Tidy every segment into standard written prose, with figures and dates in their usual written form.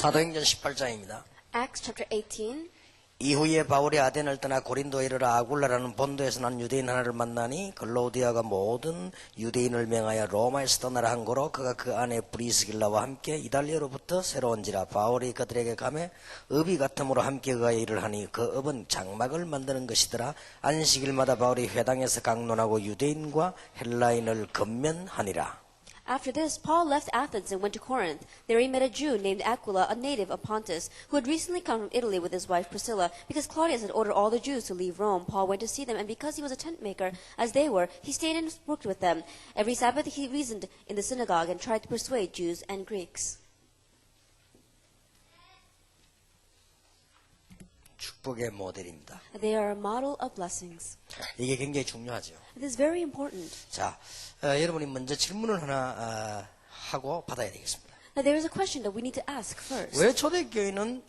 사도행전 18장입니다. Acts chapter 18. 이후에 바울이 아덴을 떠나 고린도에 이르러 아굴라라는 본도에서 난 유대인 하나를 만나니 글라우디아가 모든 유대인을 명하여 로마에서 떠나라 한 거로 그가 그 안에 브리스길라와 함께 이달리아로부터 새로운지라 바울이 그들에게 가매 업이 같음으로 함께 그가 일을 하니 그 업은 장막을 만드는 것이더라. 안식일마다 바울이 회당에서 강론하고 유대인과 헬라인을 건면하니라. After this, Paul left Athens and went to Corinth. There he met a Jew named Aquila, a native of Pontus, who had recently come from Italy with his wife Priscilla. Because Claudius had ordered all the Jews to leave Rome, Paul went to see them, and because he was a tent maker, as they were, he stayed and worked with them. Every Sabbath he reasoned in the synagogue and tried to persuade Jews and Greeks. 축복의 모델입니다. They are a model of blessings. 이게 굉장히 중요하죠. It is very important. 자, 여러분이 먼저 질문을 하나 하고 받아야 되겠습니다. Now there is a question that we need to ask first. 왜 초대교회는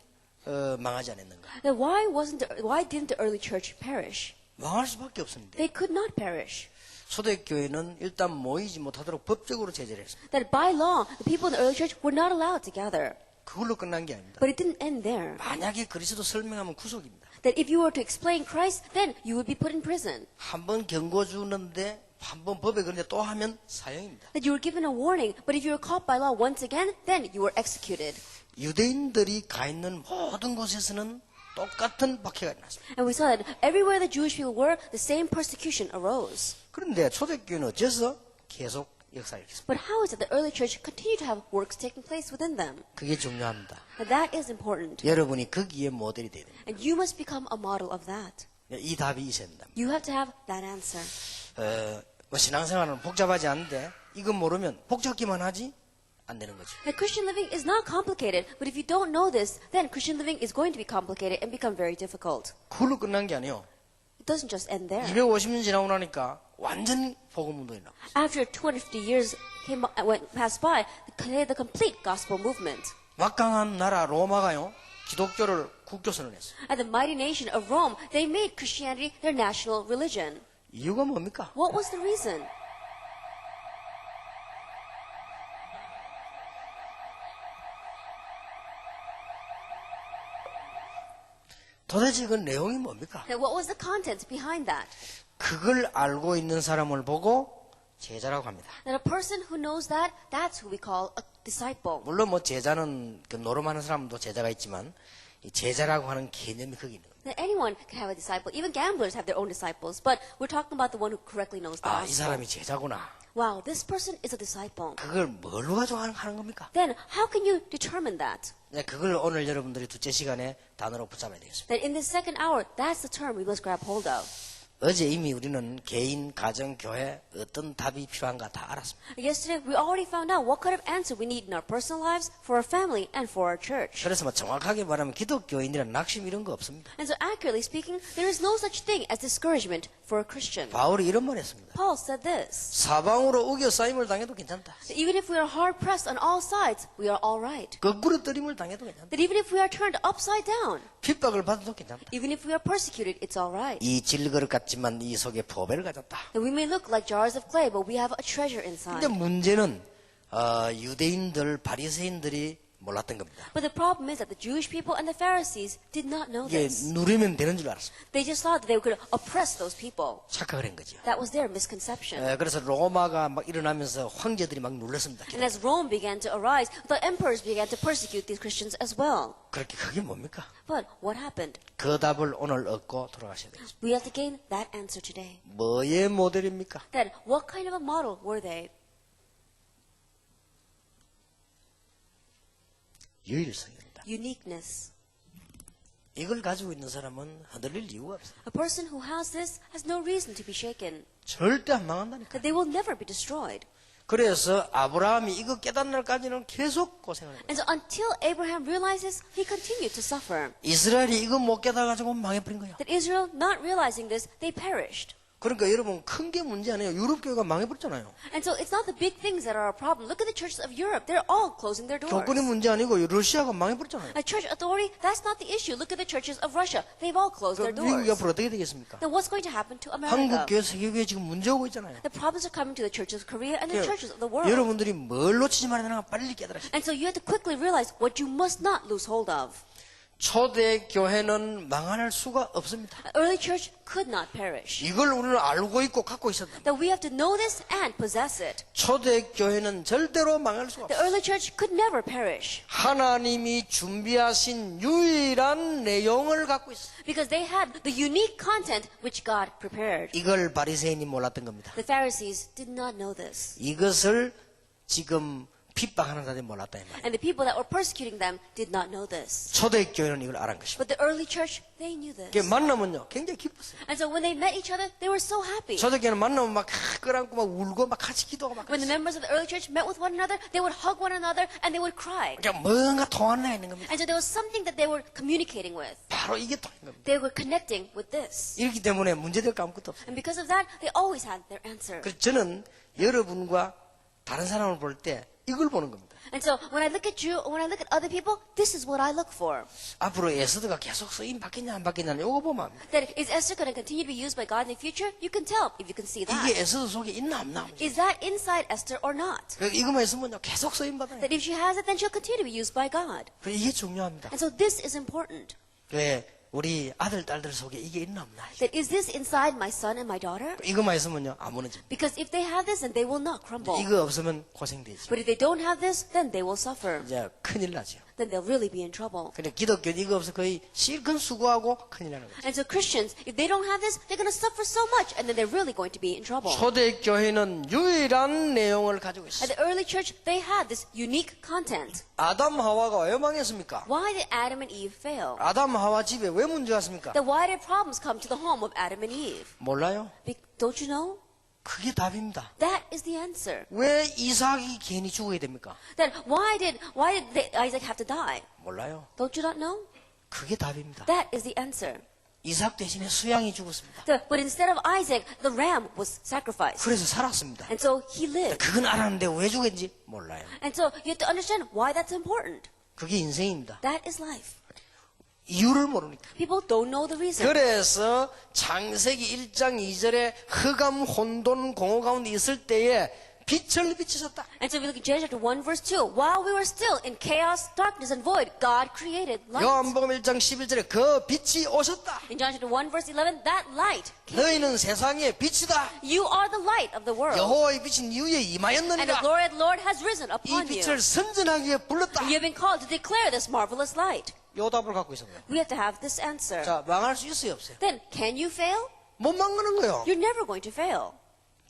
망하지 않았는가? Now why didn't the early church perish? 망할 수밖에 없었는데 They could not perish. 초대교회는 일단 모이지 못하도록 법적으로 제재를 했습니다. That by law, the people in the early church were not allowed to gather. 그걸로 끝난 게 아닙니다. But it didn't end there. 만약에 그리스도 설명하면 구속입니다. That if you were to explain Christ, then you would be put in prison. 한 번 경고 주는데 한 번 법에 그런데 또 하면 사형입니다. That you were given a warning, but if you were caught by law once again, then you were executed. 유대인들이 가 있는 모든 곳에서는 똑같은 박해가 일어났습니다. And we saw that everywhere the Jewish people were, the same persecution arose. 그런데 초대교회는 어째서 계속 역사를 했습니다. But how is it the early church continued to have works taking place within them? 그게 중요합니다. And that is important. 여러분이 거기에 모델이 돼야 됩니다. And you must become a model of that. 이 답이 있어야 된다. You have to have that answer. 신앙생활은 복잡하지 않은데 이거 모르면 복잡기만 하지 안 되는 거죠. The Christian living is not complicated, but if you don't know this, then Christian living is going to be complicated and become very difficult. 그걸로 끝난 게 아니에요. It doesn't just end there. 250년 지나고 나니까 완전 복음운동이 나왔어요. After 250 years passed by, the complete gospel movement. 막강한 나라 로마가요 기독교를 국교선을 했어요. And the mighty nation of Rome, they made Christianity their national religion. 이유가 뭡니까? What was the reason? 도대체 그 내용이 뭡니까? Now, what was the content behind that? 그걸 알고 있는 사람을 보고 제자라고 합니다. That a person who knows that, that's who we call a disciple. 물론 뭐 제자는 그 노름하는 사람도 제자가 있지만 이 제자라고 하는 개념이 거기 있는 겁니다. That anyone can have a disciple. Even gamblers have their own disciples. But we're talking about the one who correctly knows the 아, 이 gospel. 사람이 제자구나. Wow, this person is a disciple. 그걸 뭘로 가지고 하는 겁니까? Then how can you determine that? 네, 그걸 오늘 여러분들이 둘째 시간에 단어로 붙잡아야 되겠습니다. That in the second hour, that's the term we must grab hold of. 어제 이미 우리는 개인, 가정, 교회 어떤 답이 필요한가 다 알았습니다. Yesterday, we already found out what kind of answer we need in our personal lives, for our family, and for our church. 그래서 뭐 정확하게 말하면 기독교인이란 낙심 이런 거 없습니다. And so accurately speaking, there is no such thing as discouragement for a Christian. 바울이 이런 말 했습니다. Paul said this, 사방으로 우겨싸임을 당해도 괜찮다. that even if we are hard pressed on all sides, we are all right. 거꾸로 뜨림을 당해도 괜찮다. That even if we are turned upside down, 핍박을 받아도 괜찮다. even if we are persecuted, it's all right. 이 질그릇 같지만 이 속에 보배를 가졌다. That we may look like jars of clay, but we have a treasure inside. 근데 문제는 유대인들, 바리새인들이 몰랐던 겁니다. But the problem is that the Jewish people and the Pharisees did not know 이게 this. 누리면 되는 줄 알았습니다. They just thought that they could oppress those people. 착각을 한 거죠. That was their misconception. 그래서 로마가 막 일어나면서 황제들이 막 눌렀습니다. And as Rome began to arise, the emperors began to persecute these Christians as well. 그렇게 그게 뭡니까? But what happened? 그 답을 오늘 얻고 돌아가셔야 되겠습니다. We have to gain that answer today. 뭐의 모델입니까? Then, what kind of a model were they? 유일성입니다. Uniqueness. 이걸 가지고 있는 사람은 흔들릴 이유가 없어요. A person who has this has no reason to be shaken. 절대 안 망한다니까. That they will never be destroyed. 그래서 아브라함이 이거 깨닫는 날까지는 계속 고생을 해요. And so until Abraham realizes, he continued to suffer. 이스라엘이 이거 못 깨달아가지고 망해버린 거예요. That Israel, not realizing this, they perished. 그러니까 여러분 큰 게 문제 아니에요. 유럽 교회가 망해버렸잖아요. And so it's not the big things that are a problem. Look at the churches of Europe. They're all closing their doors. 교권이 문제 아니고 러시아가 망해버렸잖아요. A church authority, that's not the issue. Look at the churches of Russia. They've all closed their 미국이 doors. 앞으로 어떻게 되겠습니까? Then what's going to happen to 한국 America? 교회, 세계 교회 지금 문제 오고 있잖아요. The problems are coming to the churches of Korea and the churches of the world. 여러분들이 뭘 놓치지 말아야 되나 빨리 깨달으시죠. And so you have to quickly realize what you must not lose hold of. 초대 교회는 망할 수가 없습니다. The early church could not perish. 이걸 우리는 알고 있고 갖고 있었다. That we have to know this and possess it. 초대 교회는 절대로 망할 수가 The 없어요. early church could never perish. 하나님이 준비하신 유일한 내용을 갖고 있어요. Because they had the unique content which God prepared. 이걸 바리새인이 몰랐던 겁니다. The Pharisees did not know this. 이것을 지금 핍박하는 자들이 몰랐다 이 말이에요. And the people that were persecuting them did not know this. 초대교회는 이걸 알은 것입니다. But the early church, they knew this. 이게 만나면요 굉장히 기뻤어요. And so when they met each other, they were so happy. 초대교회는 만나면 막 끌안고 막 울고 막 같이 기도하고 막 When the members of the early church met with one another, they would hug one another and they would cry. 그냥 뭔가 통하는 애 있는 겁니다. And so there was something that they were communicating with. 바로 이게 통한 겁니다. They were connecting with this. 이렇기 때문에 문제될 거 아무것도 없어요. And because of that, they always had their answer. 그래서 저는 여러분과 다른 사람을 볼 때 이걸 보는 겁니다. And so when I look at you, when I look at other people, this is what I look for. 앞으로 에스더가 계속 쓰임 받겠냐 안 받겠냐 이거 보면 압니다. That is Esther going to continue to be used by God in the future? You can tell if you can see that. 이게 에스더 속에 있나 없나. Is that inside Esther or not? 이것만 있으면요 계속 쓰임 받아요. That if she has it, then she'll continue to be used by God. 이게 중요합니다. And so this is important. 왜 우리 아들 딸들 속에 이게 있나 없나. That is this inside my son and my daughter? 이것만 있으면요 안 무너집니다. Because if they have this, then they will not crumble. 이거 없으면 고생되지. But if they don't have this, then they will suffer. 이제 큰일 나죠. Then they'll really be in trouble. 근데 기독교는 이거 없어 거의 실컷 수고하고 큰일 나는 거죠. And so Christians, if they don't have this, they're going to suffer so much, and then they're really going to be in trouble. 초대교회는 유일한 내용을 가지고 At 있어요. the early church, they had this unique content. 아담 하와가 왜 망했습니까? Why did Adam and Eve fail? 아담 하와 집에 왜 문제 왔습니까? Then why did problems come to the home of Adam and Eve? 몰라요. Don't you know? 그게 답입니다. That is the answer. 왜 이삭이 괜히 죽어야 됩니까? Then why did Isaac have to die? 몰라요. Don't you not know? 그게 답입니다. That is the answer. 이삭 대신에 수양이 죽었습니다. But instead of Isaac, the ram was sacrificed. 그래서 살았습니다. And so he lived. 그건 알았는데 왜 죽었는지 몰라요. And so you have to understand why that's important. 그게 인생입니다. That is life. 이유를 모르니까. People don't know the reason. 그래서 창세기 1장 2절에 흑암 혼돈 공허 가운데 있을 때에 빛을 비치셨다. And so if you look at Genesis chapter 1 verse 2, while we were still in chaos, darkness and void, God created light. 요한복음 1장 11절에 그 빛이 오셨다. In John chapter 1 verse 11, that light came. 너희는 세상의 빛이다. You are the light of the world. 여호와의 빛이 네 위에 And the 임하였느니라. glory of the Lord has risen 이 upon you. 빛을 선전하기 위해 불렀다. You have been called to declare this marvelous light. 요 답을 갖고 있습니다. We have to have this answer. 자, 망할 수 있어요, 없어요? Then, can you fail? 못 망하는 거예요. You're never going to fail.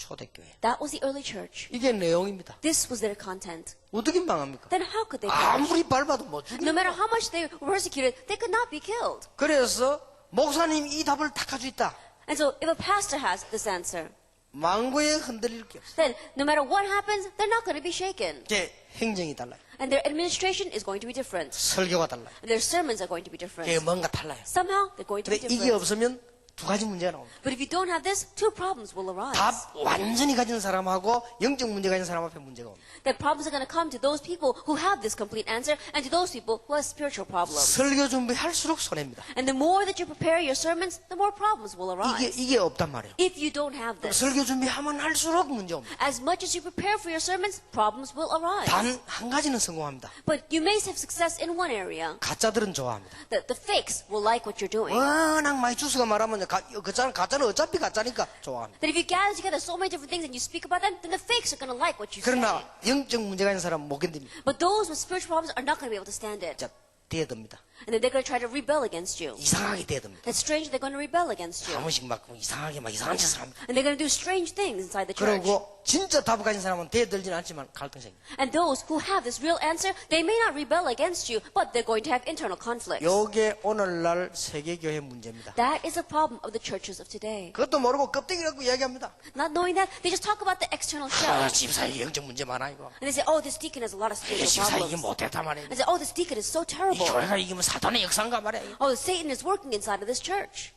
초대교회. That was the early church. 이게 내용입니다. This was their content. 어떻게 망합니까? Then how could they perish? 아무리 밟아도 못 죽는 No matter 거예요. how much they were persecuted, they could not be killed. 그래서 목사님 이 답을 다 가지고 있다. And so, if a pastor has this answer, 망고에 흔들릴 게 없어요. then no matter what happens, they're not going to be shaken. 이제 행정이 달라요. And their administration is going to be different. 설교가 달라요. And their sermons are going to be 이게 different. 뭔가 달라요. Somehow, they're going to be 근데 이게 different. 없으면 두 가지 문제가 나옵니다. But if you don't have this, two problems will arise. 답 완전히 가진 사람하고 영적 문제 가진 사람 앞에 문제가 옵니다. The problems are going to come to those people who have this complete answer and to those people who have spiritual problems. 설교 준비할수록 손해입니다. And the more that you prepare your sermons, the more problems will arise. 이게 없단 말이에요. If you don't have this, 설교 준비하면 할수록 문제 옵니다. as much as you prepare for your sermons, problems will arise. 단 한 가지는 성공합니다. But you may have success in one area. 가짜들은 좋아합니다. The fakes will like what you're doing. 워낙 많이 주스가 말하면 가짜는 어차피 가짜니까 좋아합니다. That if you gather together so many different things and you speak about them, then the fakes are going to like what you say. 그러나 영적 문제가 있는 사람은 못 견딥니다. But those with spiritual problems are not going to be able to stand it. 자, 대듭니다. And then they're going to try to rebel against you. 이상하게 대듭니다. It's strange they're going to rebel against you. 한 번씩 막 이상하게 막 이상한 짓을 합니다. And they're going to do strange things inside the church. 그리고 진짜 답을 가진 사람은 대들지는 않지만 갈등이 생깁니다. And those who have this real answer, they may not rebel against you, but they're going to have internal conflicts. 요게 오늘날 세계교회 문제입니다. That is a problem of the churches of today. 그것도 모르고 껍데기 갖고 이야기합니다. Not knowing that, they just talk about the external shell. 집사님 영적 문제 많아 이거. And they say, oh, this deacon has a lot of spiritual 집사님 이게 problems. 못했단 말이에요. And say, oh, this deacon is so 이 terrible. 교회가 이기면 사탄의 역사인가 말이에요. Oh, Satan is working inside of this church.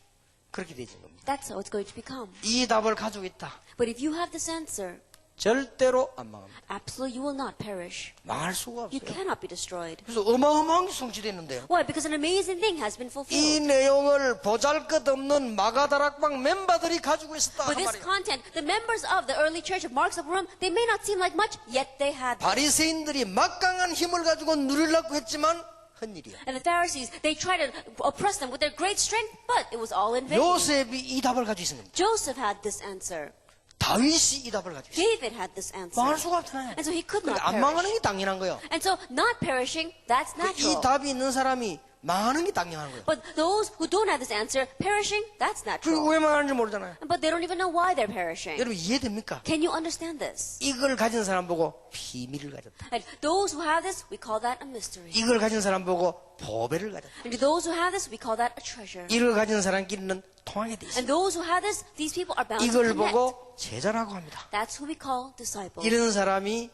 그렇게 되는 겁니다. That's how it's going to become. 이 답을 가지고 있다. But if you have this answer, 절대로 안 망합니다. absolutely you will not perish. 망할 수가 You 없어요. cannot be destroyed. 그래서 어마어마한 게 성취됐는데요. Why? Because an amazing thing has been 이 fulfilled. 내용을 보잘것없는 마가다락방 멤버들이 가지고 있었다. But 그 this 말이에요. content, the members of the early church of Mark's upper room, they may not seem like much, yet they had. 바리새인들이 막강한 힘을 가지고 누리려고 했지만 헛일이야. And the Pharisees, they tried to oppress them with their great strength, but it was all in vain. 요셉이 이 답을 가지고 있습니다. Joseph had this answer. 다윗이 이 답을 가지고 있어요. David had this answer. 망할 수가 없잖아요. And so he could not 안 망하는 perish. 게 당연한 거예요. And so not perishing, that's 이 natural. 답이 있는 사람이 망하는 게 당연한 거예요. But those who don't have this answer, perishing, that's 그게 natural. 왜 망하는지 모르잖아요. But they don't even know why they're perishing. 여러분 이해됩니까? Can you understand this? 이걸 가진 사람 보고 비밀을 가졌다. And those who have this, we call that a mystery. 이걸 가진 사람 보고 보배를 가졌다. And to those who have this, we call that a treasure. 이걸 가진 사람끼리는 통하게 돼 있어요. And those who have this, these people are bound to 이걸 connect. 보고 제자라고 합니다. That's who we call disciples. 이런 사람이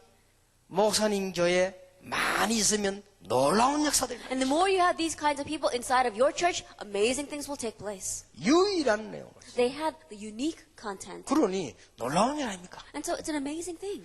목사님 교회에 많이 있으면 놀라운 역사들이 And the more you have these kinds of people inside of your church, amazing things will take place. 유일한 내용을. They had the unique content. 그러니 놀라운 일 아닙니까? And so it's an amazing thing.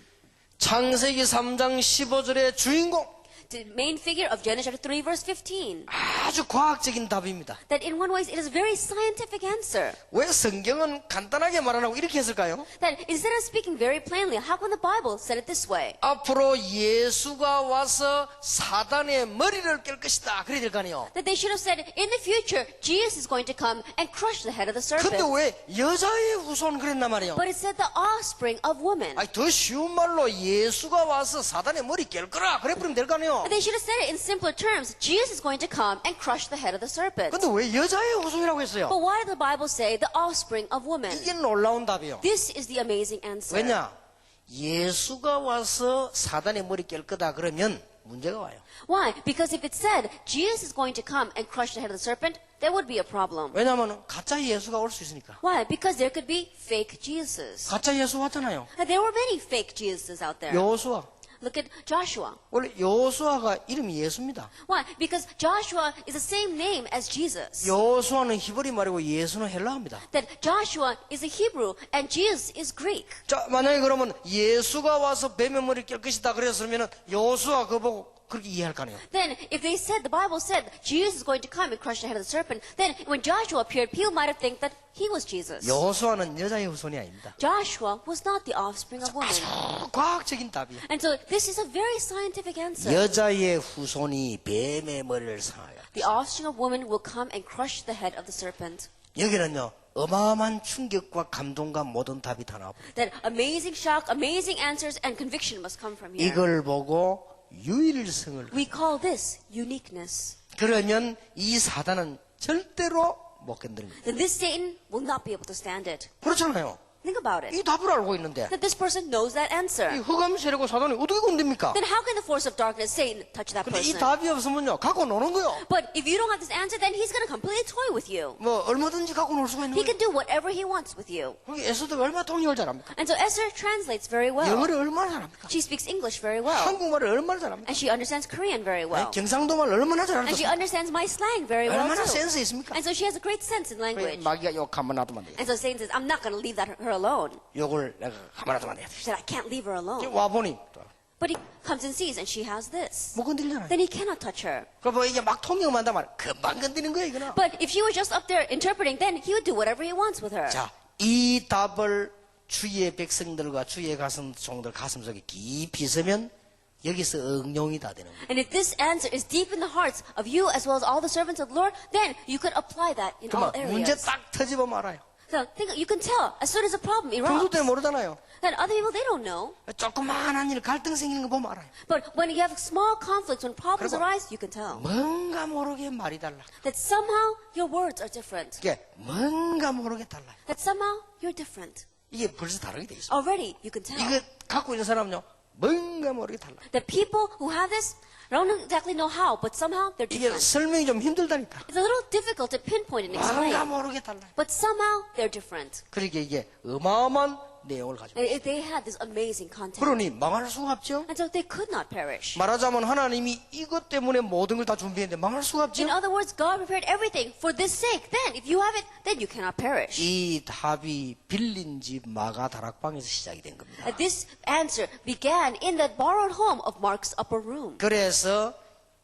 창세기 3장 15절의 주인공 The main figure of Genesis chapter 3 verse 15. 아주 과학적인 답입니다. That in one way it is a very scientific answer. 왜 성경은 간단하게 말 안 하고 이렇게 했을까요? That instead of speaking very plainly, how come the Bible said it this way? 앞으로 예수가 와서 사단의 머리를 깰 것이다. 그래야 될 거 아니에요. That they should have said, in the future, Jesus is going to come and crush the head of the serpent. 근데 왜 여자의 후손 그랬단 말이에요? But it said the offspring of woman. 아니, 더 쉬운 말로 예수가 와서 사단의 머리 깰 거라. 그래 버리면 될 거 아니에요. But they should have said it in simpler terms. Jesus is going to come and crush the head of the serpent. 근데 왜 여자의 후손이라고 했어요? But why did the Bible say the offspring of woman? 이게 놀라운 답이에요. This is the amazing answer. 왜냐? 예수가 와서 사단의 머리 깰 거다 그러면 문제가 와요. Why? Because if it said Jesus is going to come and crush the head of the serpent, there would be a problem. 왜냐하면 가짜 예수가 올 수 있으니까. Why? Because there could be fake Jesus. 가짜 예수 왔잖아요. And there were many fake Jesuses out there. 여호수아. Look at Joshua. 원래 여호수아가 이름이 예수입니다. Why? Because Joshua is the same name as Jesus. 여호수아는 히브리 말이고 예수는 헬라어입니다. That Joshua is a Hebrew and Jesus is Greek. 자, 만약에 그러면 예수가 와서 뱀의 머리 깰 것이다 그랬으면 여호수아 그거 보고 그렇게 이해할 거 아니에요. Then, if they said, the Bible said, Jesus is going to come and crush the head of the serpent, then when Joshua appeared, people might have think that he was Jesus. 여호수아는 여자의 후손이 아닙니다. Joshua was not the offspring of woman. 아주 과학적인 답이에요. And so, this is a very scientific answer. 여자의 후손이 뱀의 머리를 상하여. The offspring of woman will come and crush the head of the serpent. 여기는요, 어마어마한 충격과 감동과 모든 답이 다 나옵니다. That amazing shock, amazing answers, and conviction must come from here. 이걸 보고 유일성을. We call this uniqueness. 그러면 이 사단은 절대로 못 건드립니다. Then this Satan will not be able to stand it. 그렇잖아요. Think about it. 이 답을 알고 있는데 That this person knows that 이 answer. 흑암 세력과 사단이 어떻게 건듭니까? Then how can the force of darkness, Satan, touch that 근데 이 person? 답이 없으면요, 갖고 노는 거요. But if you don't have this answer, then he's going to completely toy with you. 뭐 얼마든지 갖고 놀 수가 있는 He 거예요. can do whatever he wants with you. 에스더가 얼마나 통역을 잘합니까? And so Esther translates very well. 영어를 얼마나 잘합니까? She speaks English very well. 한국말을 얼마나 잘합니까? And she understands Korean very well. 경상도말 얼마나 And she 잘합니까? understands my slang very well 얼마나 too. 센스 있습니까? And so she has a great sense in language. 마귀가 욕하면 놔두면 돼. And so Satan says, I'm not going to leave her alone. 욕을 내가 가만 놔두면 돼. She said, I can't leave her alone. 와보니 But he comes and sees, and she has this. 못 건드리잖아요. Then he cannot touch her. 그뭐 이게 막 통역만 한단 말이야. 금방 건드리는 거야 이거는. But if she was just up there interpreting, then he would do whatever he wants with her. 자, 이 답을 주의 백성들과 주의 종들 가슴 속에 깊이 있으면 여기서 응용이 다 되는 거예요. And if this answer is deep in the hearts of you as well as all the servants of the Lord, then you could apply that in all 그러면 문제 areas. 딱 터지면 알아요. So think, you can tell as soon as a problem 평소 erupts. 때는 모르잖아요. That other people, they don't know. 조그마한 일 갈등 생기는 거 보면 알아요. But when you have small conflicts, when problems 그리고 arise, you can tell. 뭔가 모르게 말이 달라. That somehow your words are different. 이게 뭔가 모르게 달라요. That somehow you're different. 이게 벌써 다르게 돼 있어. Already, you can tell. 이거 갖고 있는 사람은요, 뭔가 모르게 달라. The people who have this don't exactly know how, but somehow they're 이게 different. 설명이 좀 힘들다니까. It's a little difficult to pinpoint and explain. 뭔가 모르게 달라. But somehow they're different. 그러니까 이게 어마어마한 내용을 가지고 They had this amazing content. 그러니 망할 수가 없죠. And so they could not perish. 말하자면 하나님이 이것 때문에 모든 걸 다 준비했는데 망할 수가 없죠. In other words, God prepared everything for this sake. Then, if you have it, then you cannot perish. 이 답이 빌린 집 마가 다락방에서 시작이 된 겁니다. And this answer began in that borrowed home of Mark's upper room. 그래서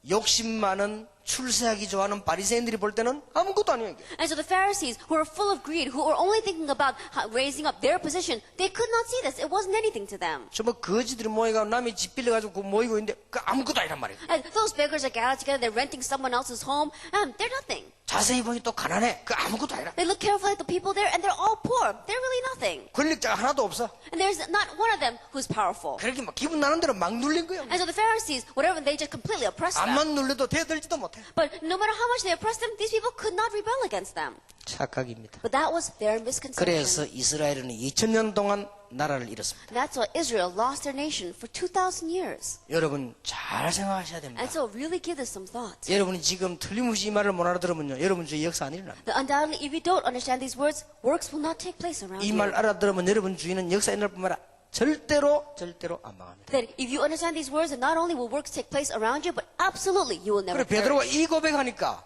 욕심 많은 출세하기 좋아하는 바리새인들이 볼 때는 아무것도 아니에요. 이게. And so the Pharisees, who were full of greed, who were only thinking about raising up their position, they could not see this. It wasn't anything to them. 정말 거지들이 모여가 남이 집 빌려가지고 모이고 있는데 그 아무것도 아니란 말이에요. And those beggars are gathered together, they're renting someone else's home, they're nothing. 자세히 보니 또 가난해. 그 아무것도 아니라. They look carefully at the people there, and they're all poor. They're really nothing. 권력자가 하나도 없어. And there's not one of them who's powerful. 그렇게 막 기분 나는 대로 막 눌린 거예요. And so the Pharisees, whatever, they just completely oppressed them. 암만 눌려도 대들지도 못해. But no matter how much they oppressed them, these people could not rebel against them. 착각입니다. But that was their misconception. 그래서 이스라엘은 2000년 동안 나라를 잃었습니다. And that's why Israel lost their nation for 2,000 years. 여러분 잘 생각하셔야 됩니다. And so really give this some thought. 여러분이 지금 틀림없이 이 말을 못 알아들으면요, 여러분 주위에 역사 안 일어납니다. Undoubtedly, if you don't understand these words, works will not take place around 이 you. 말 알아들으면 여러분 주위는 역사 일어날 뿐만 아니라 절대로 안 망합니다. That if you understand these words, not only will works take place around you, but absolutely you will never 그래 베드로가 perish. 이 고백하니까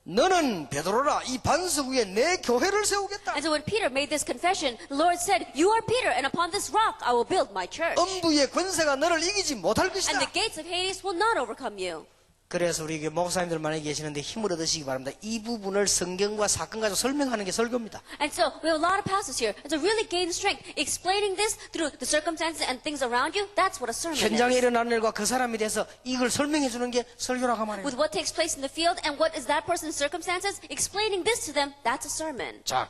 너는 베드로라 이 반석 위에 내 교회를 세우겠다. And so when Peter made this confession, the Lord said, "You are Peter, and upon this rock I will build my church. 음부의 권세가 너를 이기지 못할 것이다. And the gates of Hades will not overcome you." 그래서 우리 목사님들 많이 계시는데 힘을 얻으시기 바랍니다. 이 부분을 성경과 사건 가지고 설명하는 게 설교입니다. And so we have a lot of pastors here. And to really gain strength, explaining this through the circumstances and things around you, that's what a sermon 현장에 is. 일어나는 일과 그 사람에 대해서 이걸 설명해 주는 게 설교라고 말해요. With what takes place in the field and what is that person's circumstances, explaining this to them, that's a sermon. 자,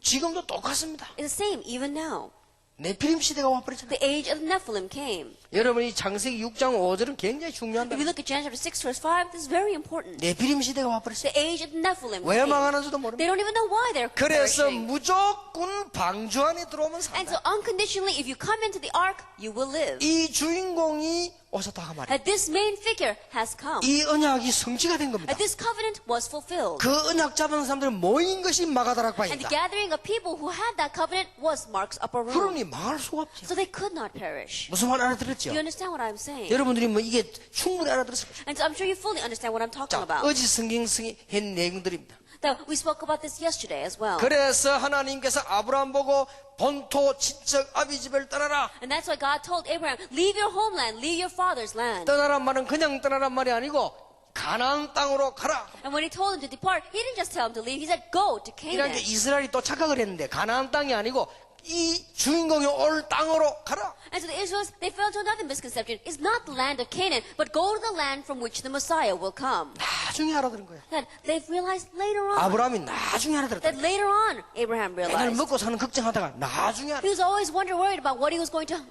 지금도 똑같습니다. It's the same even now. 네피림 시대가 와버렸잖아요. The age of Nephilim came. 여러분이 창세기 6장 5절은 굉장히 중요한다. If you look at Genesis chapter 6 verse 5, this is very important. 네피림 시대가 와버렸어요. The age of Nephilim 왜 came. 망하는지도 모릅니다. They don't even know why they're 그래서 perishing. 무조건 방주 안에 들어오면 And 산다. so unconditionally, if you come into the ark, you will live. 이 주인공이 오셨다가 말이에요. And this main figure has come. 이 언약이 성취가 된 겁니다. And this covenant was fulfilled. 그 언약 잡은 사람들 모인 것이 And the 마가다락방이다. gathering of people who had that covenant was Mark's upper room. 그러니 망할 수가 없죠. So they could not perish. 무슨 말 알아들었죠? Do you understand what I'm saying? 여러분들이 뭐 이게 충분히 알아들었을 거예요. And so I'm sure you fully understand what I'm talking 자, about. 어제 성경성의 내용들입니다. That we spoke about this yesterday as well. 그래서 하나님께서 아브라함 보고 본토 친척 아비 집을 떠나라. And that's why God told Abraham, leave your homeland, leave your father's land. 떠나란 말은 그냥 떠나란 말이 아니고 가나안 땅으로 가라. And when he told him to depart, he didn't just tell him to leave, he said, go to 이런 게 Canaan. 이스라엘이 또 착각을 했는데 가나안 땅이 아니고 이 주인공이 올 땅으로 가라. And so the Israelites, they fell into another misconception. It's not the land of Canaan, but go to the land from which the Messiah will come. 나중에 알아들은 거야. That they've realized later on. 아브라함이 나중에 알아들었다. That later on, Abraham 맨날 realized. 먹고 사는 걱정하다가 나중에 He was always worried about what he was going to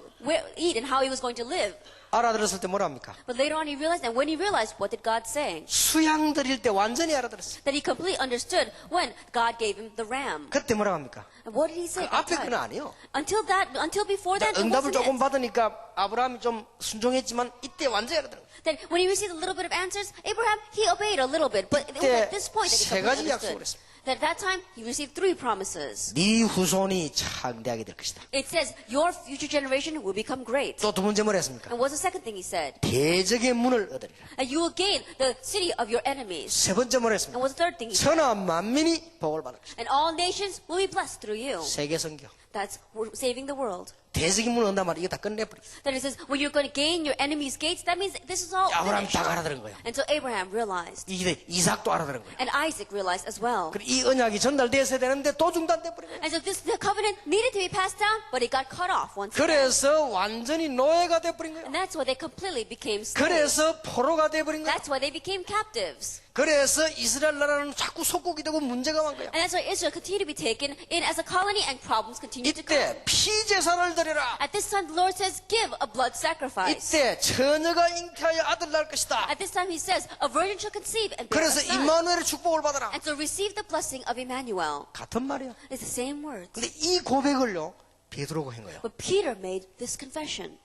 eat and how he was going to live. 알아들었을 때 뭐라 합니까? But later on he realized, and when he realized, what did God say? 수양 드릴 때 완전히 알아들었어요. That he completely understood when God gave him the ram. 그때 뭐라 합니까? And what did he 그 say? at 앞에 that 거는 time? 아니에요. Until before that, it 응답을 wasn't 조금 it. 받으니까 아브라함이 좀 순종했지만 이때 완전히 알아들은 거예요. That when he received a little bit of answers, Abraham, he obeyed a little bit. But it was at this point that he 세 가지 completely 약속을 understood. 했습니다. That at that time, he received 3 promises. 네 후손이 창대하게 될 것이다. It says, your future generation will become great. 또 두 번째 뭐라 했습니까? And what's the second thing he said? 대적의 문을 얻으리라. And you will gain the city of your enemies. 세 번째 뭐라 And 했습니까? what's the third thing he said? 천하 만민이 복을 받을 것이다. And all nations will be blessed through you. 세계 선교. That's saving the world. 대적의 문을 얻는단 말이야. 이거 다 끝내버리겠어. That it says, when you're going to gain your enemy's gates, that means this is all 아브라함이 finished. 다 알아들은 거예요. And so Abraham realized. 이게 이삭도 알아들은 거예요. And Isaac realized as well. 그리고 이 언약이 전달되어야 되는데 또 중단돼 버린 거예요. And so the covenant needed to be passed down, but it got cut off once again. 그래서 완전히 노예가 돼 버린 거예요. And that's why they completely became slaves. 그래서 포로가 돼 버린 거예요. That's why they became captives. 그래서 이스라엘 나라는 자꾸 속국이 되고 문제가 많은 거예요. And that's why Israel continued to be taken in as a colony and problems continued to come. 이때 피제사를 드려라. At this time, the Lord says, give a blood sacrifice. 이때 처녀가 잉태하여 아들 낳을 것이다. At this time, he says, a virgin shall conceive and bear a 그래서 son. 임마누엘의 축복을 받아라. And so receive the blessing of Emmanuel. 같은 말이야. It's the same words. 근데 이 고백을요 베드로가 한 거예요. But Peter made this confession.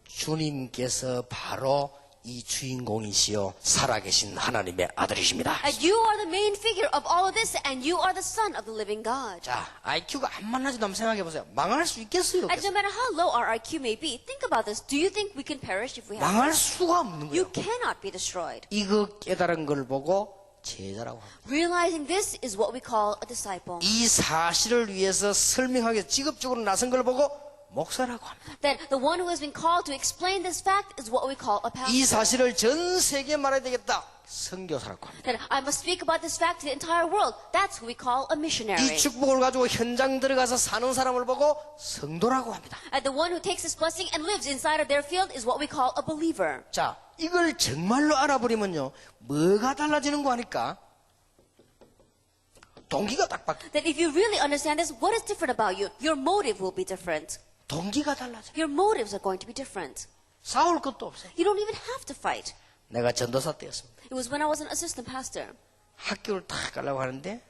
주님께서 바로 이 주인공이시여 살아계신 하나님의 아들이십니다. And you are the main figure of all of this, and you are the son of the living God. 자, IQ가 안 만나지도 한번 생각해 보세요. 망할 수 있겠어요? And no matter how low our IQ may be, think about this. Do you think we can perish if we have 망할 it? 수가 없는 You 거예요. cannot be destroyed. 이거 깨달은 걸 보고 제자라고 합니다. Realizing this is what we call a disciple. 이 사실을 위해서 설명하기 직업적으로 나선 걸 보고 목사라고 합니다. That the one who has been called to explain this fact is what we call a 이 pastor. 사실을 전 세계에 말해야 되겠다. 선교사라고 합니다. That I must speak about this fact to the entire world. That's who we call a missionary. 이 축복을 가지고 현장 들어가서 사는 사람을 보고 성도라고 합니다. And the one who takes this blessing and lives inside of their field is what we call a believer. 자, 이걸 정말로 알아버리면요. 뭐가 달라지는 거 하니까 동기가 딱 바뀌어. That if you really understand this, what is different about you? Your motive will be different. 동기가 달라져. Your motives are going to be different. 싸울 것도 없어요. You don't even have to fight. 내가 전도사 때였습니다. It was when I was an assistant pastor. 학교를 딱 가려고 하는데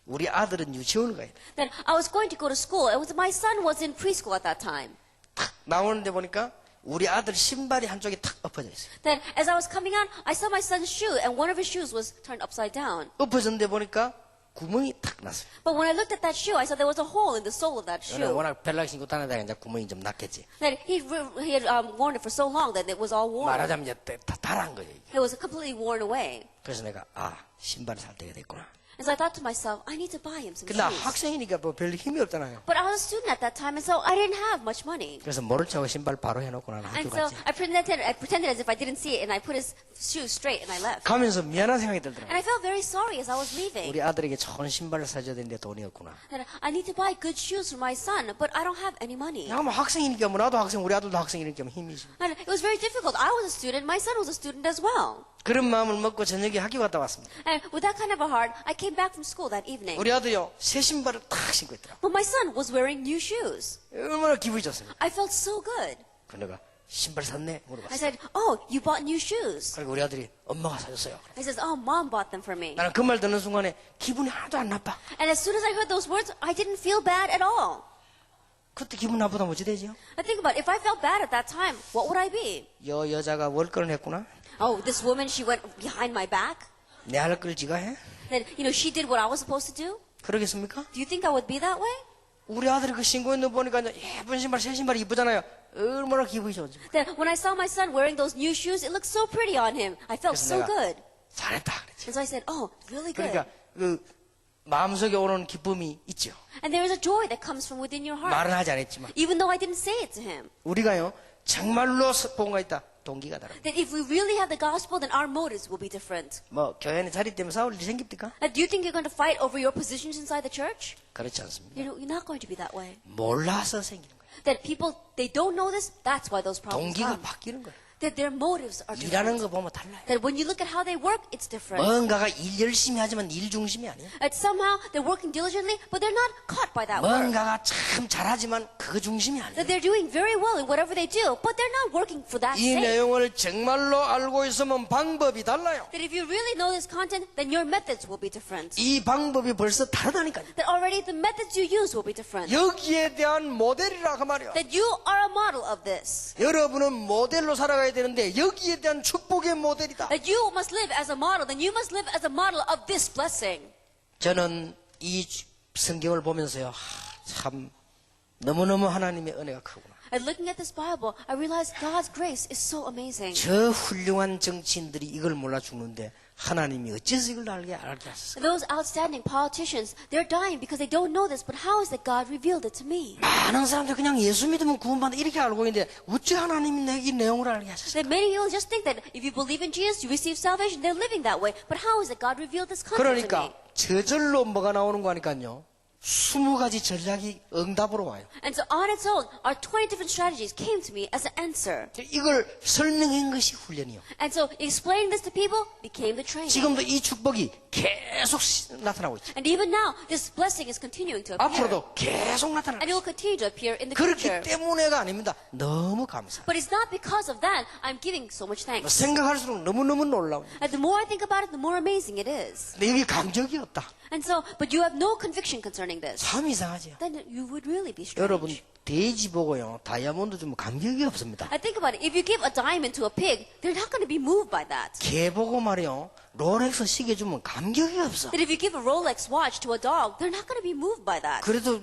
우리 아들은 유치원을 가야 돼. Then I was going to go to school. My son was in preschool at that time. 탁 나오는데 보니까 우리 아들 신발이 한쪽이 탁 엎어져 있어요. Then as I was coming out, I saw my son's shoe, and one of his shoes was turned upside down. 엎어졌는데 보니까 구멍이 탁 났어요. But when I looked at that shoe, I saw there was a hole in the sole of that 저는 shoe. 워낙 벨락 신고 다니다가 이제 구멍이 좀 났겠지. Then he had worn it for so long that it was all worn. 말하자면 이제 다 달한 거예요. 이게. It was completely worn away. 그래서 내가 신발을 살 때가 됐구나. And so I thought to myself, I need to buy him some 근데 나 shoes. 학생이니까 뭐 별 힘이 없잖아요. But I was a student at that time, and so I didn't have much money. 그래서 모른 척하고 신발 바로 해놓고 나는 And 학교 so 갔지. I pretended as if I didn't see it, and I put his shoes straight, and I left. 가면서 미안한 생각이 들더라고요. And I felt very sorry as I was leaving. 우리 아들에게 좋은 신발을 사줘야 되는데 돈이 없구나. That I need to buy good shoes for my son, but I don't have any money. 내가 뭐 학생이니까 뭐 나도 학생, 우리 아들도 학생이니까 뭐 힘이지. And it was very difficult. I was a student, my son was a student as well. 그런 마음을 먹고 저녁에 학교 갔다 왔습니다. And with that kind of a heart, I came back from school that evening. 우리 아들요 새 신발을 딱 신고 있더라고. But my son was wearing new shoes. 얼마나 기분이 좋습니까? I felt so good. 그 내가 신발 샀네 I 물어봤어. said, oh, you bought new shoes. 그리고 우리 아들이 엄마가 사줬어요. He says, oh, mom bought them for me. 나는 그 말 듣는 순간에 기분이 하나도 안 나빠. And as soon as I heard those words, I didn't feel bad at all. 그때 기분 나쁘다 어찌 되지요? I think about it, if I felt bad at that time, what would I be? 여자가 월권을 했구나. Oh, this woman, she went behind my back? 내 할 걸 지가 해? That, she did what I was supposed to do? 그러겠습니까? Do you think I would be that way? 우리 아들이 그 신고 있는 거 보니까 이제 예쁜 신발, 새 신발이 이쁘잖아요. 얼마나 기분이 좋지. That when I saw my son wearing those new shoes, it looked so pretty on him. I felt 그래서 so 내가 good. 잘했다 그랬지. And so I said, oh, really good. 그러니까 그 마음속에 오는 기쁨이 있죠. And there is a joy that comes from within your heart. 말은 하지 않았지만 Even though I didn't say it to him. 우리가요 정말로 복음가 있다. 동기가 다릅니다. That if we really have the gospel, then our motives will be different. 뭐 교회는 자리 때문에 싸울 일이 생깁니까? Do you think you're going to fight over your positions inside the church? 그렇지 않습니다. You're not going to be that way. 몰라서 생기는 거예요. That people, they don't know this, that's why those problems 동기가 come. 바뀌는 거예요. That their motives are 일하는 different. 거 보면 달라요. That when you look at how they work, it's different. 뭔가가 일 열심히 하지만 일 중심이 아니에요. That somehow they're working diligently, but they're not caught by that work. 뭔가가 참 잘하지만 그 중심이 아니에요. That they're doing very well in whatever they do, but they're not working for that 이 sake. 내용을 정말로 알고 있으면 방법이 달라요. That if you really know this content, then your methods will be different. 이 방법이 벌써 다르다니까요. That already the methods you use will be different. 여기에 대한 모델이라 그 말이야. That you are a model of this. 여러분은 모델로 살아가야 되는데 여기에 대한 축복의 모델이다. That you must live as a model, then you must live as a model of this blessing. 저는 이 성경을 보면서요, 참 너무너무 하나님의 은혜가 크구나. And looking at this Bible, I realized God's grace is so amazing. 저 훌륭한 정치인들이 이걸 몰라 죽는데 하나님이 어째서 이걸 알게 하셨어? Those outstanding politicians, they're dying because they don't know this, but how is it God revealed it to me? 많은 사람들 그냥 예수 믿으면 구원받는다 이렇게 알고 있는데 어째 하나님이 내게 이 내용을 알게 하셨어? That many people just think that if you believe in Jesus, you receive salvation. They're living that way. But how is it God revealed this concept to me? 그러니까 저절로 뭐가 나오는 거니까요. 20가지 전략이 응답으로 와요. And so on its own, our 20 different strategies came to me as an answer. 이걸 설명한 것이 훈련이요. And so explaining this to people became the training. 지금도 이 축복이 계속 나타나고 있죠. And even now, this blessing is continuing to appear. 앞으로도 계속 나타날 And it 거예요. will continue to appear in the 그렇기 future. 때문에가 아닙니다. 너무 감사해요. But it's not because of that I'm giving so much thanks. 생각할수록 너무너무 놀라워요. And the more I think about it, the more amazing it is. 근데 여기 강적이 없다. And so, but you have no conviction concerning this. 참 이상하죠. Then you would really be strange. 여러분 돼지 보고요 다이아몬드 주면 감격이 없습니다. I think about it. If you give a diamond to a pig, they're not going to be moved by that. 개 보고 말이요 롤렉스 시계 주면 감격이 없어. That if you give a Rolex watch to a dog, they're not going to be moved by that. 그래도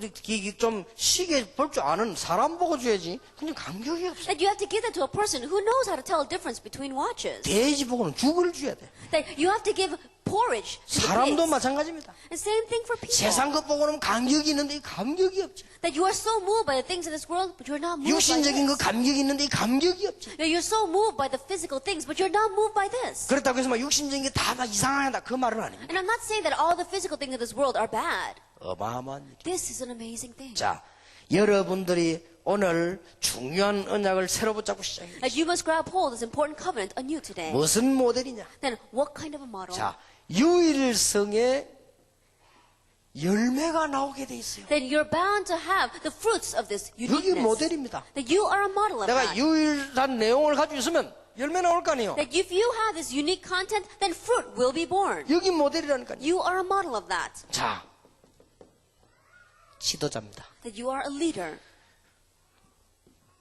좀 시계 볼 줄 아는 사람 보고 줘야지. 그냥 감격이 없어. That you have to give that to a person who knows how to tell a difference between watches. 돼지 보고는 죽을 줘야 돼. That you have to give porridge to the 사람도 pigs. 마찬가지입니다. And same thing for people. 세상 것 보고는 감격이 있는데 이 감격이 없지. That you are so moved by the things of this world, but you're not moved by 육신적인 거 this. 감격이 있는데 이 감격이 없지. That you're so moved by the physical things, but you're not moved by this. 그렇다고 해서 막 육신적인 게 다 막 이상하다 그 말은 아닙니다. And I'm not saying that all the physical things of this world are bad. 어마어마한 일. This is an amazing thing. 자, 여러분들이 오늘 중요한 언약을 새로 붙잡고 시작해요. That you must grab hold of this important covenant anew today. 무슨 모델이냐? Then what kind of a model? 자, 유일성의 열매가 나오게 돼 있어요. Then you're bound to have the fruits of this 여기 uniqueness. 모델입니다. That you are a model of 내가 that. 유일한 내용을 가지고 있으면 열매 나올 거 아니에요. That if you have this unique content, then fruit will be born. 여기 모델이라니까요. You are a model of that. 자, 지도자입니다. That you are a leader.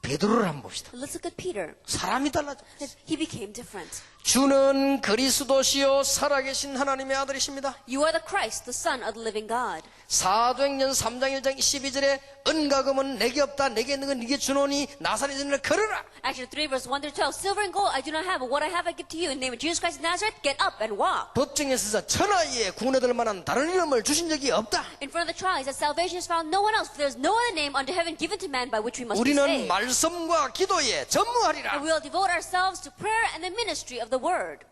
베드로를 한번 봅시다. Let's look at Peter. 사람이 달라져. That he became different. 주는 그리스도시요 살아계신 하나님의 아들이십니다. You are the Christ, the Son of the living God. 사도행전 3장 1장 12절에 은가금은 내게 없다 내게 있는 건 네게 주노니 나사렛을 걸어라. Actually, 3 verse 1 through 12. Silver and gold I do not have, but what I have I give to you. In the name of Jesus Christ of Nazareth, get up and walk. 법정에 서서 천하에 구원받을 만한 다른 이름을 주신 적이 없다. In front of the trial, he said, salvation is found no one else, for there is no other name under heaven given to man by which we must be 우리는 saved. 말씀과 기도에 전무하리라. And we will devote ourselves to prayer and the ministry of the word.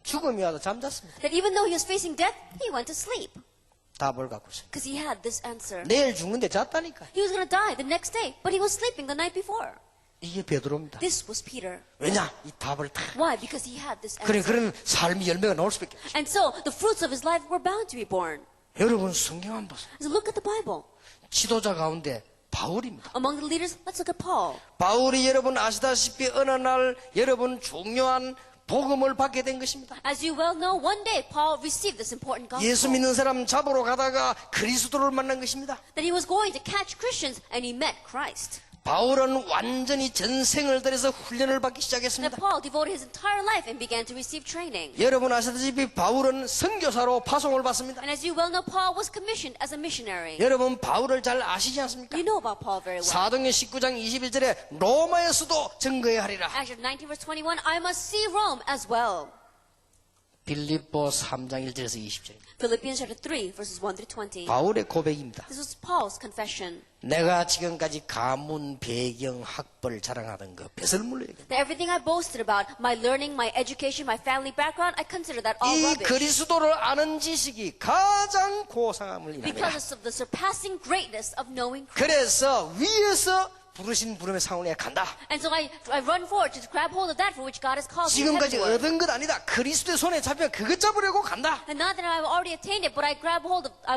죽음이 와도 잠잤습니다. That even though he was facing death, he went to sleep. 답을 갖고 있어요. Because he had this answer. 내일 죽는데 잤다니까. He was going to die the next day, but he was sleeping the night before. 이게 베드로입니다. This was Peter. 왜냐? 이 답을 다. Why? Because he had this 그래 answer. 그런 삶의 열매가 나올 수밖에 없어요. And so the fruits of his life were bound to be born. 여러분 성경 한번 보세요. So look at the Bible. 지도자 가운데 바울입니다. Among the leaders, let's look at Paul. 바울이 여러분 아시다시피 어느 날 여러분 중요한 복음을 받게 된 것입니다. As you well know, one day Paul received this important gospel. 예수 믿는 사람 잡으러 가다가 그리스도를 만난 것입니다. That he was going to catch Christians and he met Christ. 바울은 완전히 전생을 들여서 훈련을 받기 That 시작했습니다. Paul devoted his entire life and began to receive training. 여러분 아시다시피 바울은 선교사로 파송을 받습니다. And as you well know, Paul was commissioned as a missionary. 여러분 바울을 잘 아시지 않습니까? You know about Paul very well. 사도행전 19장 21절에 로마에서도 증거해야 하리라. Actually, 19 verse 21, I must see Rome as well. 빌립보 3장 1절에서 20절. Philippians chapter 3 verses 1 through 20. 바울의 고백입니다. This was Paul's confession. 내가 지금까지 가문, 배경, 학벌 자랑하던 거 배설물로 얘기해. That everything I boasted about, my learning, my education, my family background, I consider that all 이 rubbish. 그리스도를 아는 지식이 가장 고상함을 인하여 Because of the surpassing greatness of knowing Christ. 그래서 위에서 부르신 부름의 상을 내가 간다. And so I run forward to grab hold of that for which God has called me 지금까지 heavenward. 얻은 것 아니다. 그리스도의 손에 잡혀 그것 잡으려고 간다. And not that I've already attained it, but I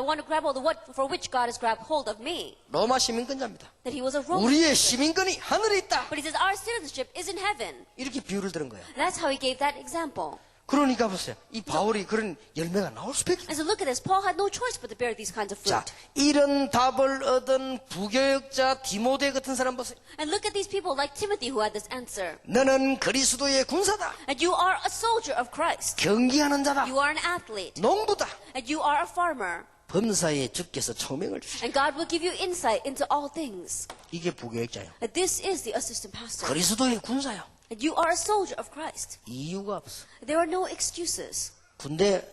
want to grab hold of what for which God has grabbed hold of me. 로마 시민권자입니다. That he was a Roman 우리의 citizen. 시민권이 하늘에 있다. But he says our citizenship is in heaven. 이렇게 비유를 들은 거예요. That's how he gave that example. 그러니까 보세요. 이 바울이 그런 열매가 나올 수밖에 없어요. And so look at this. Paul had no choice but to bear these kinds of fruit. 자, 이런 답을 얻은 부교역자 디모데 같은 사람 보세요. And look at these people like Timothy who had this answer. 너는 그리스도의 군사다. And you are a soldier of Christ. 경기하는 자다. You are an athlete. 농부다. And you are a farmer. 범사에 주께서 총명을 주시다. And God will give you insight into all things. 이게 부교역자예요. That this is the assistant pastor. 그리스도의 군사요. And you are a soldier of Christ. 이유가 없어. There are no excuses. 군대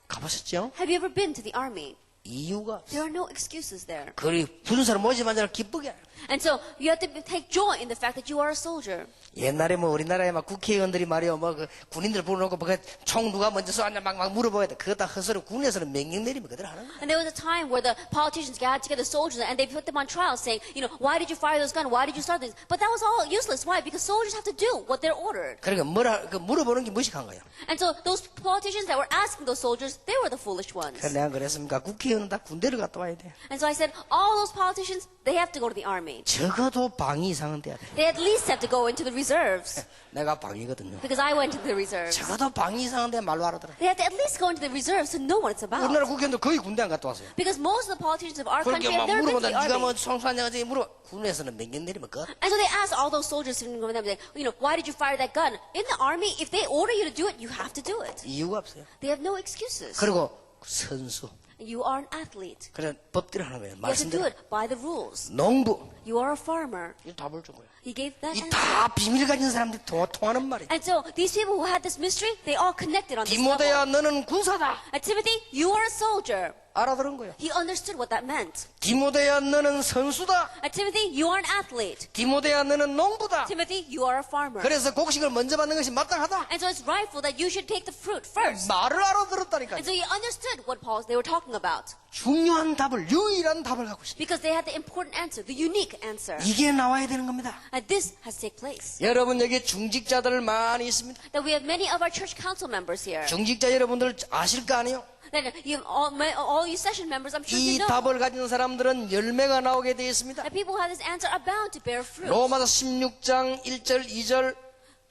가보셨죠? Have you ever been to the army? 이유가 없어. There are no excuses there. 그리 군사를 모집한 자를 기쁘게 하라. And so you have to take joy in the fact that you are a soldier. 옛날에 뭐 우리나라에 막 국회의원들이 말이요, 뭐 그 군인들 불러놓고 총 누가 먼저 쏘았냐 막 물어봐야 돼. 그거 다 헛소리. 군에서는 명령 내리면 그대로 하는 거야. And there was a time where the politicians gathered together soldiers and they put them on trial saying, why did you fire those guns? Why did you start this? But that was all useless. Why? Because soldiers have to do what they're ordered. 그러니까 물어보는 게 무식한 거예요. And so those politicians that were asking those soldiers, they were the foolish ones. 그래서 내가 그랬습니까? 국회의원 국회의원은 다 군대를 갔다 와야 돼. And so I said, all those politicians, they have to go to the army. 적어도 방위 이상은 돼야 돼. They at least have to go into the reserves. 내가 방위거든요. Because I went into the reserves. 적어도 방위 이상은 돼야 말로 알아들어. They have to at least go into the reserves to know what it's about. 우리나라 국회의원도 거의 군대 안 갔다 왔어요. Because most of the politicians of our 그렇게 country 막 have never been to 물어본다. the 네가 army. 뭐 송수하냐지 물어. 군에서는 명령 내리면 끝. And so they asked all those soldiers sitting over them, like, why did you fire that gun? In the army, if they order you to do it, you have to do it. 이유가 없어요. They have no excuses. 그리고 선수. You are an athlete. 그래 법대로 하는 거예요. You have to do 말씀대로. it by the rules. 농부. You are a farmer. 이 답을 준 거예요. He gave that 이 answer. 다 비밀 가진 사람들이 통하는 말이에요. And so these people who had this mystery, they all connected on this level. 디모데야 너는 군사다. And Timothy, you are a soldier. 알아들은 거예요. He understood what that meant. 디모데야 너는 선수다. And Timothy, you are an athlete. 디모데야 너는 농부다. Timothy, you are a farmer. 그래서 곡식을 먼저 받는 것이 마땅하다. And so it's rightful that you should take the fruit first. 말을 알아들었다니까요. And so he understood what they were talking about. 중요한 답을, 유일한 답을 갖고 있습니다. Because they had the important answer, the unique answer. 이게 나와야 되는 겁니다. And this has to take place. 여러분 여기 중직자들 많이 있습니다. That we have many of our church council members here. 중직자 여러분들 아실 거 아니에요? That you have all you session members, I'm sure 이 you know. 답을 가진 사람들은 열매가 나오게 되어 있습니다. That people who have this answer are bound to bear fruit. 로마서 16장 1절 2절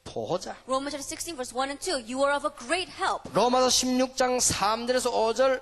보호자. Romans chapter 16 verse 1 and 2. You are of a great help. 로마서 16장 3절에서 5절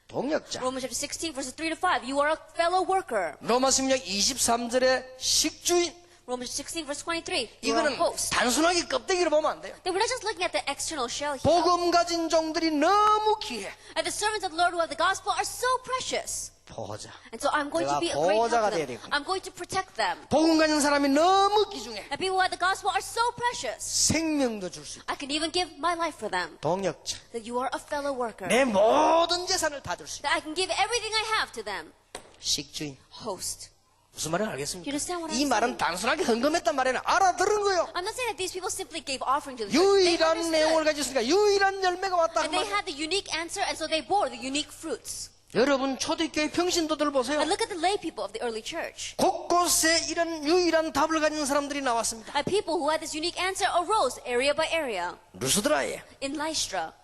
동역자. Romans chapter 16 verses 3 to 5. You are a fellow worker. 로마서 16장 23절에 식주인. Romans 16 verse 23. You are a 이거는 host. 단순하게 껍데기로 보면 안 돼요. That we're not just looking at the external shell here. 복음 가진 종들이 너무 귀해. And the servants of the Lord who have the gospel are so precious. 보호자. And so I'm going to 내가 be a great help 보호자가 to 돼야 them. 되고. I'm going to protect them. 복음 가진 사람이 너무 귀중해. And people who have the gospel are so precious. 생명도 줄 수 있다. I can even give my life for them. 동역자. That you are a fellow worker. 내 모든 재산을 다 줄 수 있다. That I can give everything I have to them. 식주인. Host. 무슨 말인지 You 알겠습니까? understand what I'm 이 말은 saying? 단순하게 헌금했단 말에는 알아들은 거예요. I'm not saying that these people simply gave offering to the church. They 유일한 내용을 understood. 가지고 있으니까 유일한 열매가 왔다. 그 And they 말이에요. had the unique answer, and so they bore the unique fruits. 여러분 초대교회 평신도들 보세요. And look at the lay people of the early church. 곳곳에 이런 유일한 답을 가진 사람들이 나왔습니다. And people who had this unique answer arose area by area. 루스드라에, In Lystra,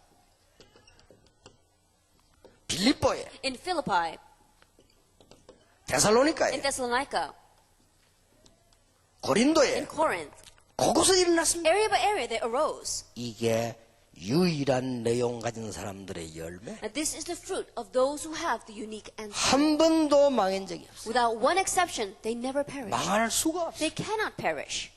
빌립보에, in Philippi, in 데살로니카에, Thessalonica, 고린도에 in Corinth. 곳곳에 일어났습니다. Area by area they arose. 이게 유일한 내용 가진 사람들의 열매. And this is the fruit of those who have the unique answer. 한 번도 망한 적이 없어요. Without one exception, they never perish. 망할 수가 없어요. They cannot perish.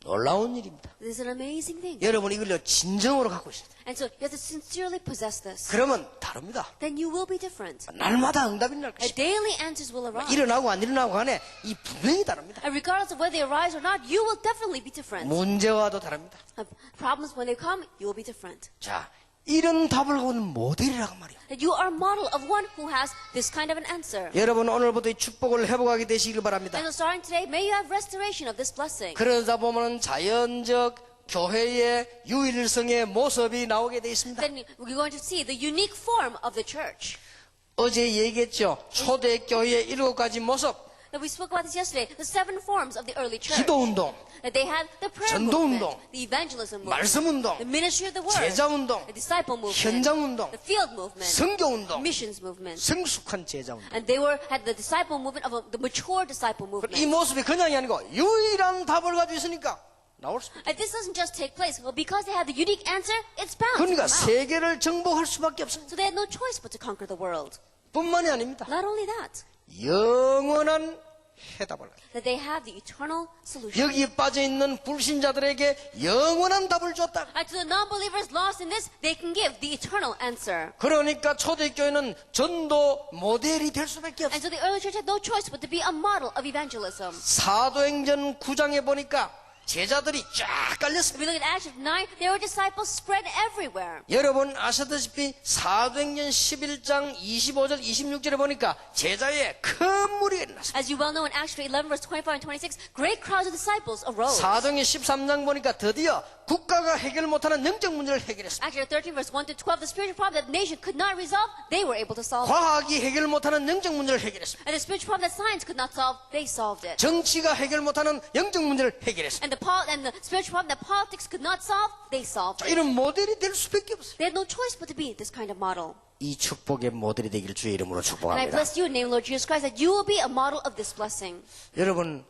놀라운 일입니다. This is an amazing thing. 여러분 이걸 진정으로 갖고 있어요. And so you have to sincerely possess this. 그러면 다릅니다. Then you will be different. 날마다 응답이 날 And 것입니다. daily answers will arise. 일어나고 안 일어나고 간에 이 분명히 다릅니다. And regardless of whether they arise or not, you will definitely be different. 문제와도 다릅니다. Problems when they come, you will be different. 자, 이런 답을 갖고 있는 모델이라고 말이에요. That you are a model of one who has this kind of an answer. 여러분 오늘부터 이 축복을 회복하게 되시길 바랍니다. And so starting today, may you have restoration of this blessing. 그러다 보면 자연적 교회의 유일성의 모습이 나오게 되어 있습니다. Then we're going to see the unique form of the church. 어제 얘기했죠. 초대교회의 7가지 모습. That we spoke about this yesterday. The 7 forms of the early church. 기도운동, That they had the prayer 전도운동, movement, the evangelism movement, 말씀운동, the ministry of the word, 제자운동, the disciple movement, 현장운동, the field movement, 성교운동, missions movement. 성숙한 제자운동. And they had the disciple movement of the mature disciple movement. 이 모습이 그냥이 아니고 유일한 답을 가지고 있으니까 나올 수 있다. And this doesn't just take place. Well, because they had the unique answer, it's bound to 그러니까 come out. 세계를 정복할 수밖에 없습니다. So they had no choice but to conquer the world. 뿐만이 아닙니다. Not only that, 영원한 해답을 that they have the eternal solution. 여기에 빠져있는 불신자들에게 영원한 답을 줬다. And to the non-believers lost in this, they can give the eternal answer. 그러니까 초대교회는 전도 모델이 될 수밖에 없어요. And so the early church had no choice but to be a model of evangelism. 사도행전 9장에 보니까 제자들이 쫙 If 깔렸습니다. we look at Acts 9, there were disciples spread everywhere. 여러분 아시다시피 사도행전 11장 25절 26절에 보니까 제자의 큰 무리가 일어났습니다. As you well know in Acts 11 verse 25 and 26, great crowds of disciples arose. 사도행전 13장 보니까 드디어 국가가 해결 못하는 영적 문제를 해결했습니다. Acts 13 verse 1 to 12, the spiritual problem that the nation could not resolve, they were able to solve it. 과학이 해결 못하는 영적 문제를 해결했습니다. And the spiritual problem that science could not solve, they solved it. 정치가 해결 못하는 영적 문제를 해결했습니다. And the spiritual problem that politics could not solve, they solved 자, it. 이런 모델이 될 수밖에 없어요. They had no choice but to be this kind of model. 이 축복의 모델이 되기를 주의 이름으로 And I 축복합니다. bless you in the name of Lord Jesus Christ that you will be a model of this blessing. 여러분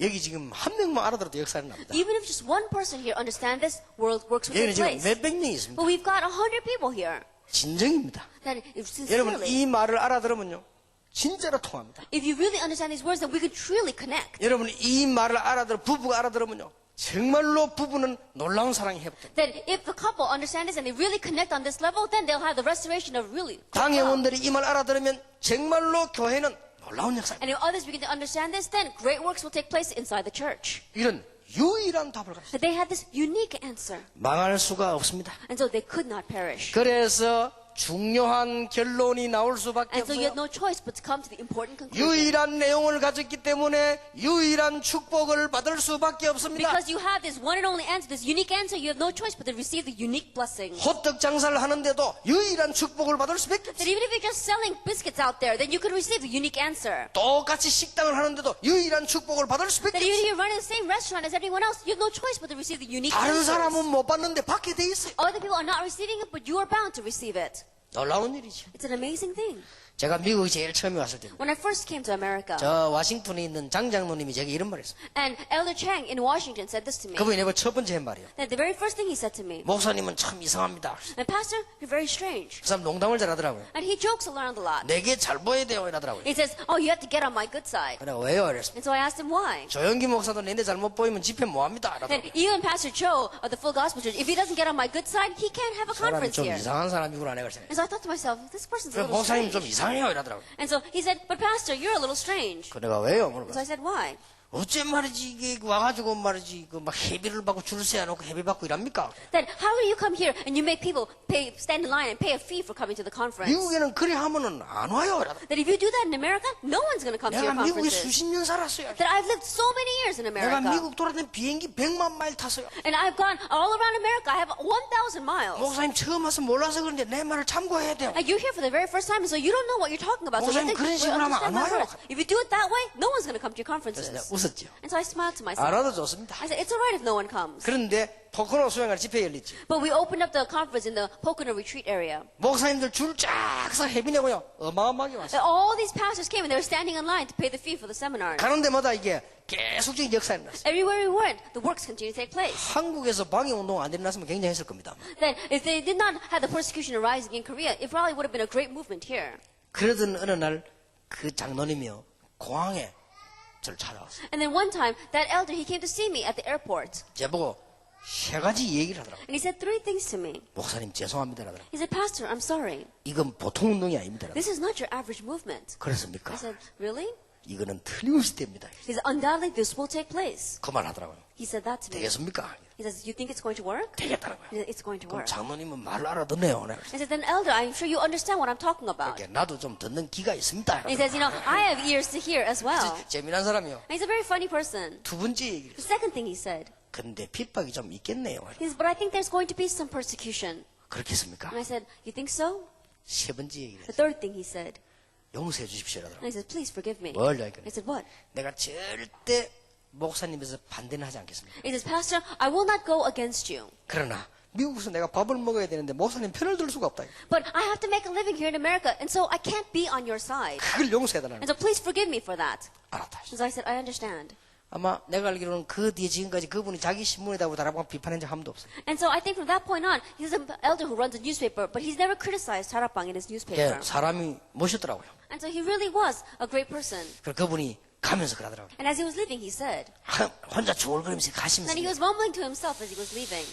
여기 지금 한 명만 알아들어도 역사는 납니다. Even if just one person here understands this, world works will 여기는 take 지금 place. 몇백 명이 있습니다. But we've got 100 people here. 진정입니다. That if 여러분 sincerely, 이 말을 알아들으면요 진짜로 통합니다. if you really understand these words, then we can truly connect. 여러분 이 말을 알아들어 부부가 알아들으면요 정말로 부부는 놀라운 사랑이 회복됩니다. That if the couple understand this and they really connect on this level, then they'll have the restoration of really good love. 당회원들이 이 말 알아들으면 정말로 교회는 놀라운 역사. And if others begin to understand this, then great works will take place inside the church. 이런 유일한 답을 가졌어요. But they had this unique answer, 망할 수가 없습니다. and so they could not perish. 그래서 중요한 결론이 나올 수밖에 And so you 없어요. had no choice but to come to the important conclusion. 유일한 내용을 가졌기 때문에 유일한 축복을 받을 수밖에 없습니다. Because you have this one and only answer, this unique answer, you have no choice but to receive the unique blessing. 호떡 장사를 하는데도 유일한 축복을 받을 수밖에 That 없어요. even if you're just selling biscuits out there, then you could receive the unique answer. 똑같이 식당을 하는데도 유일한 축복을 받을 수밖에 That even 없어요. if you're running the same restaurant as everyone else, you have no choice but to receive the unique 다른 answer. 사람은 못 받는데 받게 돼 있어요. Other people are not receiving it, but you are bound to receive it. 놀라운 일이죠. It's an amazing thing. 제가 미국에 제일 처음에 왔을 때 When I first came to America, 저 와싱턴에 있는 장장로님이 제게 이런 말을 했어요. and Elder Chang in Washington said this to me. 그분이 내가 첫 번째 한 말이에요. That the very first thing he said to me, 목사님은 참 이상합니다. and Pastor, you're very strange. 그 사람 농담을 잘하더라고요. And he jokes around a lot. 내게 잘 보여야 돼요 이러더라고요. He says, oh, you have to get on my good side. 그래 왜요? 이랬습니다. And so I asked him why. 조영기 목사도 내내 잘못 보이면 집회 뭐합니다. And 이러더라고요. even Pastor Cho of the Full Gospel Church, if he doesn't get on my good side, he can't have a 사람이 conference 좀 here. 이상한 사람이구나 내가 생각해요. And so I thought to myself, this person's a 그 little 목사님 strange. 좀 이상해요 이러더라고요. And so he said, but Pastor, you're a little strange. 그 내가 왜요? So 물어봤어요. I said, why? 어째 말이지 이게 와가지고 말이지 그 막 회비를 받고 줄 세워놓고 회비 받고 이랍니까? Then how do you come here and you make people stand in line and pay a fee for coming to the conference? 미국에는 그래 하면은 안 와요. 이러더라고요. That if you do that in America, no one's going to come to 내가 your 미국에 conferences. 수십 년 살았어요. That I've lived so many years in 내가 America. 미국 돌아다니는 비행기 100만 마일 탔어요. And I've gone all around America. I have 1,000 miles. 목사님 처음 와서 몰라서 그런데 내 말을 참고해야 돼요. And you're here for the very first time, so you don't know what you're talking about. So you have 목사님 to 그런 식으로 하면 understand 안 my 와요. words. If you do it that way, no one's going to come to your 그래서 내가 conferences. 웃었죠. And so I smiled to myself. 알아도 좋습니다. I said, it's all right if no one comes. 그런데 포코노 수양할 집회 열렸지. But we opened up the conference in the Pocono retreat area. 목사님들 줄 쫙 서 해비내고요. 어마어마하게 왔어요. And all these pastors came and they were standing in line to pay the fee for the seminar. 가는 데마다 이게 계속적인 역사가 일어났어요. Everywhere we went, the works continued to take place. 한국에서 방해운동 안 일어났으면 굉장했을 겁니다. Then, if they did not have the persecution arising in Korea, it probably would have been a great movement here. 그러던 어느 날 그 장로님이요. 공항에 저를 찾아왔어요. And then one time, that elder, he came to see me at the airport. 제보고 세 가지 얘기를 하더라고요. And he said three things to me. 목사님 죄송합니다. 하더라고요. He said, Pastor, I'm sorry. 이건 보통 운동이 아닙니다. This is not your average movement. 그렇습니까? I said, really? 이거는 틀림없이 됩니다. He said, undoubtedly this will take place. 그 말 하더라고요. He said that to me. 되겠습니까? He says, you think it's going to work? 되겠다는 거예요. He said, it's going to 그럼 work. 장로님은 말을 알아듣네요. 내가 I said, then elder, I'm sure you understand what I'm talking about. 이렇게 나도 좀 듣는 귀가 있습니다. And he says, you know, I have ears to hear as well. 재미난 사람이요. And he's a very funny person. 두 번째 얘기를 The 했어요. second thing he said, 근데 핍박이 좀 있겠네요. he says, but I think there's going to be some persecution. 그렇겠습니까? And I said, you think so? 세 번째 얘기를 The 했어요. third thing he said, 용서해 주십시오. and he said, please forgive me. 뭘 I 얘기해? said, what? 내가 절대 목사님에서 반대는 하지 않겠습니다. He says, Pastor, I will not go against you. 그러나 미국에서 내가 밥을 먹어야 되는데 목사님 편을 들 수가 없다. But I have to make a living here in America, and so I can't be on your side. 그걸 용서해달라는 And 거예요. so please forgive me for that. 알았다. And so I said, I understand. 아마 내가 알기로는 그 뒤에 지금까지 그분이 자기 신문에다가 다락방 비판한 적 한 번도 없어요. And so I think from that point on, he's an elder who runs a newspaper, but he's never criticized Tarapang in his newspaper. 예, 사람이 멋있더라고요. And so he really was a great person. 그래서 그분이 가면서 그러더라고요. And as he was leaving, he said, 혼자 조얼거리면서 가시면서 and he was mumbling to himself as he was leaving.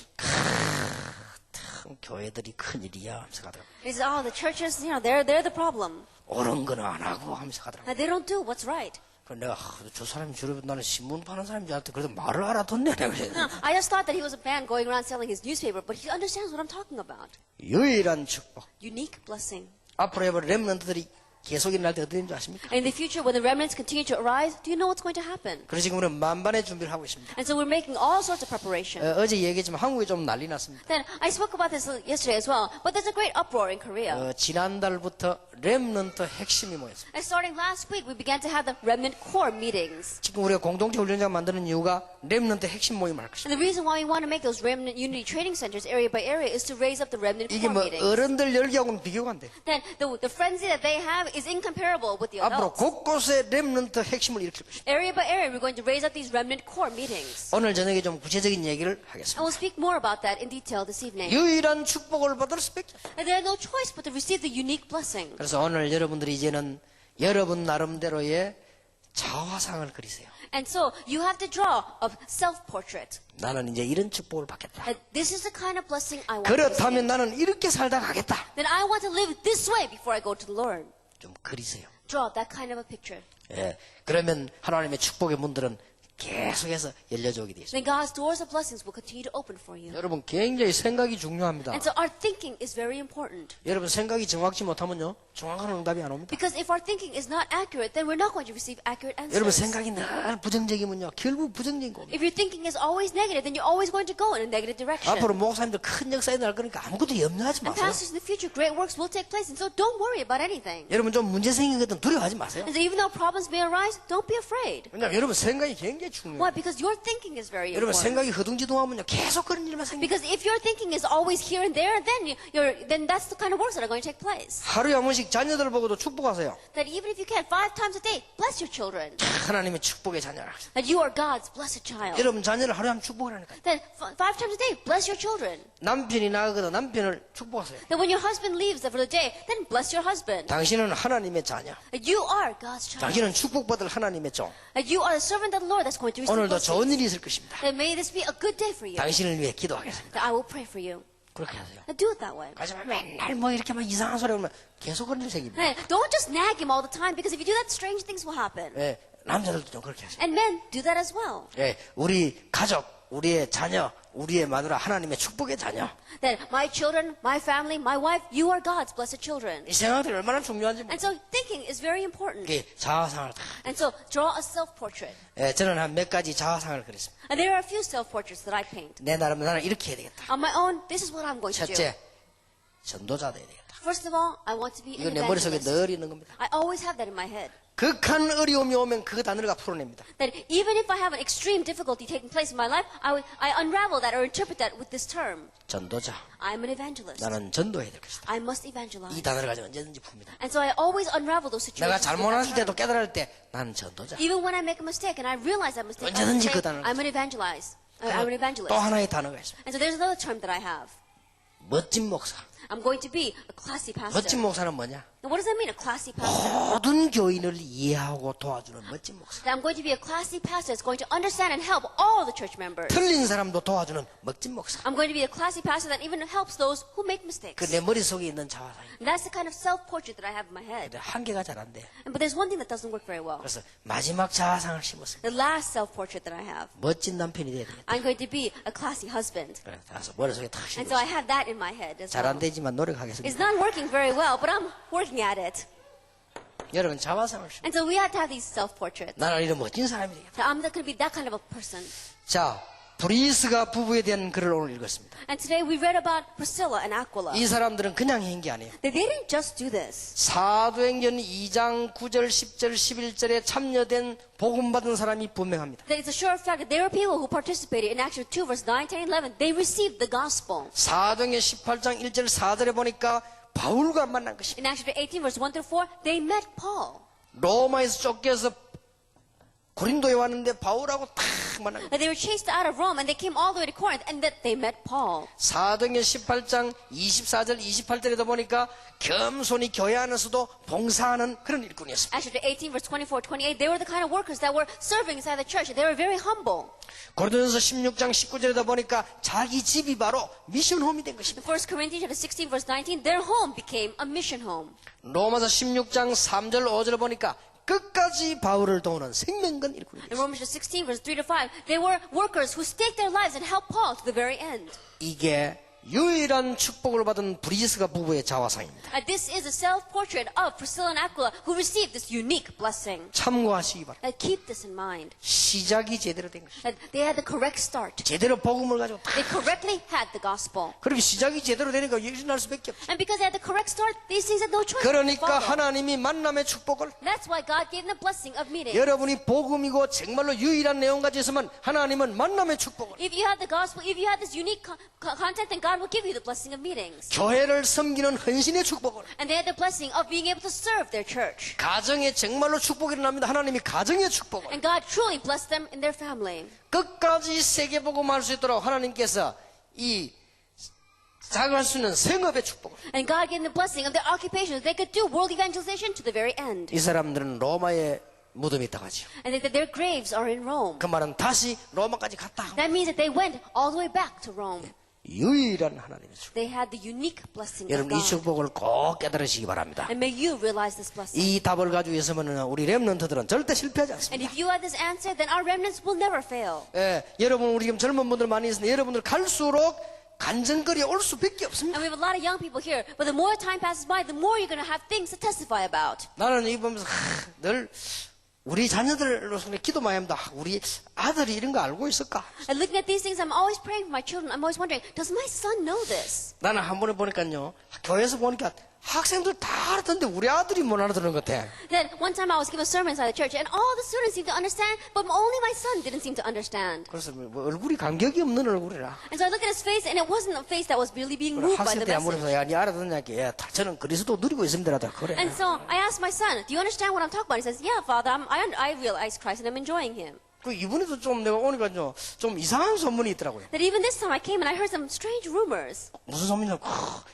참 교회들이 큰일이야 하면서 가더라고요. He said, oh, the churches, you know, they're the problem. 옳은 거는 안 하고 하면서 가더라고요. And they don't do what's right. 그래서 내가 저 사람이 주로 나는 신문 파는 사람인 줄 알았더니 그래도 말을 알아듣네. 내가 그래서. No, I just thought that he was a man going around selling his newspaper, but he understands what I'm talking about. 유일한 축복. Unique blessing. 앞으로 해볼 렘넌트들이 계속 일어날 때 어떻게 되는 줄 아십니까? And in the future, when the remnants continue to arise, do you know what's going to happen? 그래서 지금 우리는 만반의 준비를 하고 있습니다. And so we're making all sorts of preparation. 어제 얘기했지만 한국이 좀 난리 났습니다. Then I spoke about this yesterday as well, but there's a great uproar in Korea. 지난달부터 렘넌트 핵심이 모였습니다. And starting last week, we began to have the remnant core meetings. 지금 우리가 공동체 훈련장 만드는 이유가 렘넌트 핵심 모임을 할 것입니다. And the reason why we want to make those remnant unity training centers area by area is to raise up the remnant 이게 core 뭐 meetings. 어른들 열기하고는 비교가 안 돼. Then the frenzy that they have is incomparable with the 앞으로 adults. 곳곳에 렘넌트 핵심을 일으킬 것입니다. Area by area, we're going to raise up these remnant core meetings. 오늘 저녁에 좀 구체적인 얘기를 And 하겠습니다. we'll speak more about that in detail this evening. 유일한 축복을 받을 수밖에 없어요. And they had no choice but to receive the unique blessing. 그래서 오늘 여러분들이 이제는 여러분 나름대로의 자화상을 그리세요. And so you have to draw a self-portrait. 나는 이제 이런 축복을 받겠다. And this is the kind of blessing I want to receive. 그렇다면 나는 이렇게 살다 가겠다. Then I want to live this way before I go to the Lord. 좀 그리세요. Draw that kind of a picture. 예, 그러면 하나님의 축복의 문들은 계속해서 열려져 오게 되어 있습니다. Then God's doors of blessings will continue to open for you. 여러분 굉장히 생각이 중요합니다. And so our thinking is very important. 여러분 생각이 정확지 못하면요 정확한 응답이 안 옵니다. Because if our thinking is not accurate, then we're not going to receive accurate 여러분 answers. 생각이 늘 부정적이면요 결국 부정적인 겁니다. If your thinking is always negative, then you're always going to go in a negative direction. 앞으로 목사님들 큰 역사에 날 거니까 아무것도 염려하지 And 마세요. pastors, in the future, great works will take place, and so don't worry about anything. 여러분 좀 문제 생기거든 두려워하지 마세요. And so even though problems may arise, don't be afraid. 왜냐하면 여러분 생각이 굉장히 중요해요. Why? Because your thinking is very 여러분 important. 생각이 허둥지둥하면요 계속 그런 일만 생깁니다. Because if your thinking is always here and there, then that's the kind of works that are going to take place. 하루에 한 번씩 자녀들 보고도 축복하세요. That even if you can 5 times a day, bless your children. 하나님의 축복의 자녀라. That you are God's blessed child. 여러분 자녀를 하루에 한 번 축복하라니까. Then 5 times a day, bless your children. 남편이 나가거든 남편을 축복하세요. That when your husband leaves for the day, then bless your husband. 당신은 하나님의 자녀. That you are God's child. 당신은 축복받을 하나님의 종. That you are the servant of the Lord that's going to receive 오늘도 좋은 blessings. 일이 있을 것입니다. That may this be a good day for you. 당신을 위해 기도하겠습니다. That I will pray for you. 그렇게 하세요. Now do it that way. 하지만 맨날 뭐 이렇게 막 이상한 소리 하면 계속 그런 일 생깁니다. Hey, don't just nag him all the time, because if you do that, strange things will happen. 예, 남자들도 좀 그렇게 하세요. And men do that as well. 예, 우리 가족, 우리의 자녀, 우리의 마누라 하나님의 축복의 자녀. That my children, my family, my wife, you are God's blessed children. 이 생각들이 얼마나 중요한지 And so thinking is very important. 이게 자화상을 다. And so draw a self-portrait. 예, 저는 한 몇 가지 자화상을 그렸습니다. And there are a few self-portraits that I paint. 내 나름대로 나는 이렇게 해야 되겠다. On my own, this is what I'm going to do. 첫째, 전도자 돼야 되겠다. First of all, I want to be 이거 an 내 머릿속에 evangelist. 늘 있는 겁니다. I always have that in my head. 극한 어려움이 오면 그 단어가 풀어냅니다. That even if I have an extreme difficulty taking place in my life, I unravel that or interpret that with this term. 전도자. I'm an evangelist. 나는 전도해야 될 것이다. I must evangelize. 이 단어를 가지고 언제든지 풉니다. And so I always unravel those 내가 situations. with 잘못했을 that 때도 term. 깨달을 때 나는 전도자. Even when I make a mistake and I realize that mistake, I 언제든지 say, 그 단어를 I'm an evangelize. I'm an evangelist. 또 하나의 단어가 있습니다. And so there's another term that I have. 멋진 목사. I'm going to be a classy pastor. 멋진 목사는 뭐냐? Now, what does that mean, a classy pastor? 모든 교인을 이해하고 도와주는 멋진 목사. That I'm going to be a classy pastor that's going to understand and help all the church members. 틀린 사람도 도와주는 멋진 목사. I'm going to be a classy pastor that even helps those who make mistakes. 그 내 머릿속에 있는 자화상이. And that's the kind of self-portrait that I have in my head. 근데 한계가 잘 안 돼. But there's one thing that doesn't work very well. 그래서 마지막 자화상을 심었습니다. The last self-portrait that I have. 멋진 남편이 돼야 되겠다. I'm going to be a classy husband. 그래, 그래서 머릿속에 탁 And so I 심었습니다. have that in my head as 잘 안 well. 되지만 노력하겠습니다. It's not working very well, but I'm working at it. 여러분 자화상을 심어. And so we have to have these self-portraits. 나는 이런 멋진 사람이 되겠다. So I'm going to be that kind of a person. 자, 브리스가 부부에 대한 글을 오늘 읽었습니다. And today we read about Priscilla and Aquila. 이 사람들은 그냥 한 게 아니에요. They didn't just do this. 사도행전 2장 9절, 10절, 11절에 참여된 복음받은 사람이 분명합니다. That it's a sure fact that there were people who participated in Acts 2 verse 9, 10, 11. They received the gospel. 사도행전 18장 1절 4절에 보니까 바울과 만난 것입니다. In Acts 18 verse 1 through 4, they met Paul. 로마에서 쫓겨서 고린도에 왔는데 바울하고 탁 만난 거예요. That they were chased out of Rome and they came all the way to Corinth and that they met Paul. 사도행전 18장 24절 28절에도 보니까 겸손히 교회 안에서도 봉사하는 그런 일꾼이었습니다. Acts 18 verse 24, 28, they were the kind of workers that were serving inside the church. They were very humble. 고린도전서 16장 19절에도 보니까 자기 집이 바로 미션홈이 된 것입니다. In 1 Corinthians 16 verse 19, their home became a mission home. 로마서 16장 3절 5절 보니까 끝까지 바울을 도우는 생명건 일꾼이었습니다. In Romans 16 verse 3 to 5, they were workers who staked their lives and helped Paul to the very end. 이게 유일한 축복을 받은 브리스가 부부의 자화상입니다. This is a self-portrait of Priscilla and Aquila who received this unique blessing. 참고하시기 바랍니다. Keep this in mind. 시작이 제대로 된 것입니다. They had the correct start. 제대로 복음을 가지고 다 They correctly had the gospel. 그렇게 시작이 제대로 되니까 일어날 수밖에 없어요. And because they had the correct start, these things had no choice. 그러니까 Follow. 하나님이 만남의 축복을 That's why God gave them the blessing of meeting. 여러분이 복음이고 정말로 유일한 내용 가지고 있으면 하나님은 만남의 축복을 If you have the gospel, if you have this unique content, then God will give you the blessing of meetings. 교회를 섬기는 헌신의 축복을 And they had the blessing of being able to serve their church. 가정에 정말로 축복이 일어납니다. 하나님이 가정의 축복을 And God truly blessed them in their family. 끝까지 세계복음할 수 있도록 하나님께서 이 자갈 수 있는 생업의 축복을 And God gave them the blessing of their occupations. They could do world evangelization to the very end. 이 사람들은 로마에 무덤이 있다고 하죠. And that their graves are in Rome. 그 말은 다시 로마까지 갔다. That means that they went all the way back to Rome. 유일한 하나님의 축복. They had the unique blessing of 여러분 이 God. 축복을 꼭 깨달으시기 바랍니다. And may you realize this blessing. 이 답을 가지고 있으면 우리 렘넌트들은 절대 실패하지 And 않습니다. if you have this answer, then our remnants will never fail. 예, 여러분 우리 지금 젊은 분들 많이 있는데 여러분들 갈수록 간증거리 올 수밖에 없습니다. And we have a lot of young people here, but the more time passes by, the more you're going to have things to testify about. 나는 이 보면서 늘 우리 자녀들로서 기도 많이 합니다. 우리 아들이 이런 거 알고 있을까? And looking at these things, I'm always praying for my children. I'm always wondering, does my son know this? 나는 한 번에 보니까요. 교회에서 보니까 학생들 다 알았던데 우리 아들이 못 알아듣는 것 같아. Then one time I was giving a sermon inside the church, and all the students seemed to understand, but only my son didn't seem to understand. 그래서 뭐 얼굴이 감격이 없는 얼굴이라. And so I looked at his face, and it wasn't a face that was really being moved by the 학생 때 안 message. 물어서 야, 니 알아듣냐? 야, 저는 그리스도 누리고 있습니다라다 그래. And so I asked my son, do you understand what I'm talking about? He says, yeah, Father, I realize Christ, and I'm enjoying him. 그 이번에도 좀 내가 오니까요, 좀 이상한 소문이 있더라고요. That even this time I came and I heard some strange rumors. 무슨 소문이냐?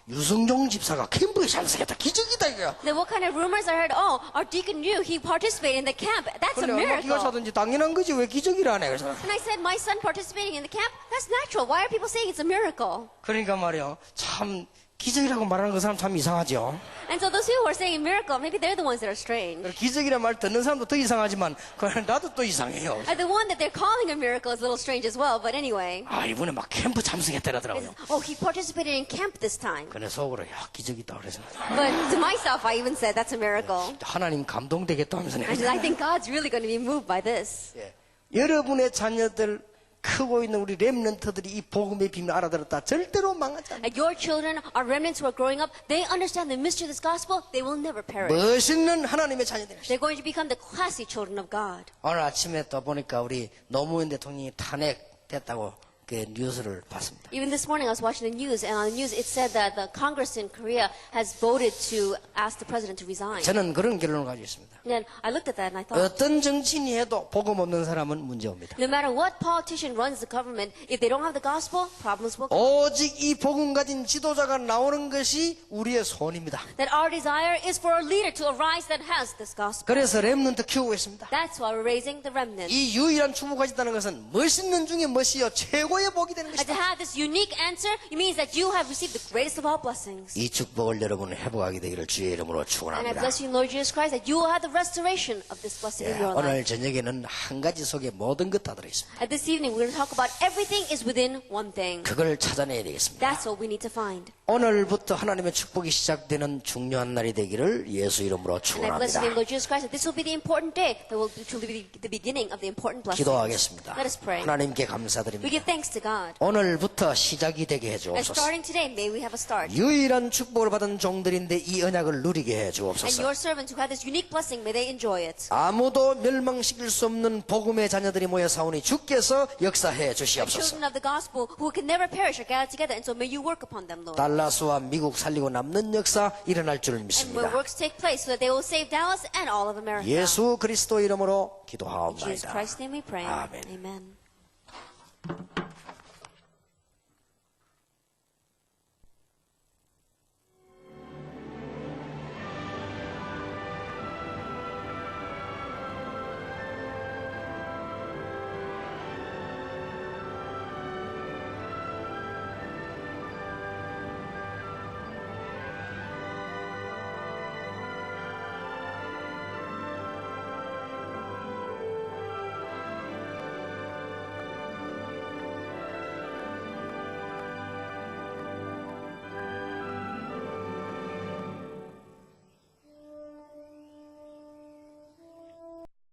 유성종 집사가 캠프에 참석했다. 기적이다 이거야. Then what kind of rumors I heard? Oh, our deacon knew he participated in the camp. That's a 근데 얼마 기가 miracle. 차든지 당연한 거지 왜 기적이라 하네. 그래서 And I said, my son participating in the camp? That's natural. Why are people saying it's a miracle? 그러니까 말이야, 참 기적이라고 말하는 그 사람 참 이상하죠. And so those people who are saying miracle, maybe they're the ones that are strange. 기적이란 말 듣는 사람도 더 이상하지만 그건 나도 또 이상해요. And the one that they're calling a miracle is a little strange as well. But anyway, 아 이번에 막 캠프 참석했다더라고요. oh, he participated in camp this time. 그래 속으로 야 기적이다 그래서 But to myself, I even said that's a miracle. 하나님 감동되겠다 하면서 And I think God's really going to be moved by this. 예. 여러분의 자녀들 크고 있는 우리 렘넌트들이 이 복음의 비밀을 알아들었다 절대로 망하지 않아. And your children, our remnants who are growing up, they understand the mystery of this gospel. They will never perish. 멋있는 하나님의 자녀들이. They're going to become the classy children of God. 오늘 아침에 또 보니까 우리 노무현 대통령이 탄핵됐다고 그 뉴스를 봤습니다. Even this morning I was watching the news, and on the news it said that the Congress in Korea has voted to ask the president to resign. 저는 그런 결론을 가지고 있습니다. And I looked at that and I thought, 어떤 정치인이 해도 복음 없는 사람은 문제옵니다. no matter what politician runs the government, if they don't have the gospel, problems will come. 오직 이 복음 가진 지도자가 나오는 것이 우리의 소원입니다. That our desire is for a leader to arise that has this gospel. 그래서 렘넌트 키우고 있습니다. That's why we're raising the remnant. 이 유일한 축복을 가진다는 것은 멋있는 중에 멋이요 최고의 복이 되는 And to 것이다. have this unique answer, it means that you have received the greatest of all blessings. 이 축복을 여러분 회복하게 되기를 주의 이름으로 And I 축원합니다. bless you, Lord Jesus Christ, that you will have the restoration of this blessing in your life. 오늘 저녁에는 한 가지 속에 모든 것 다 들어있습니다. And this evening, we're going to talk about everything is within one thing. 그걸 찾아내야 되겠습니다. That's what we need to find. 오늘부터 하나님의 축복이 시작되는 중요한 날이 되기를 예수 이름으로 And I bless you, 축원합니다. Lord Jesus Christ, that this will be the important day that will truly be the beginning of the important blessings. 기도하겠습니다. Let us pray. 하나님께 We 감사드립니다. give thanks to God. 오늘부터 시작이 되게 And 해주옵소서. starting today, may we have a start. 유일한 축복을 받은 종들인데 이 언약을 누리게 And 해주옵소서. your servants who have this unique blessing, may they enjoy it. 아무도 멸망시킬 수 없는 복음의 자녀들이 모여 사오니 주께서 역사해 주시옵소서. Children of the gospel who can never perish are gathered together, and so may you work upon them, Lord. 달라스와 미국 살리고 남는 역사 일어날 줄 And where 믿습니다. works take place, so that they will save Dallas and all of America. 예수 그리스도 이름으로 In Jesus 기도하옵나이다. Christ's name we pray. 아멘. Amen.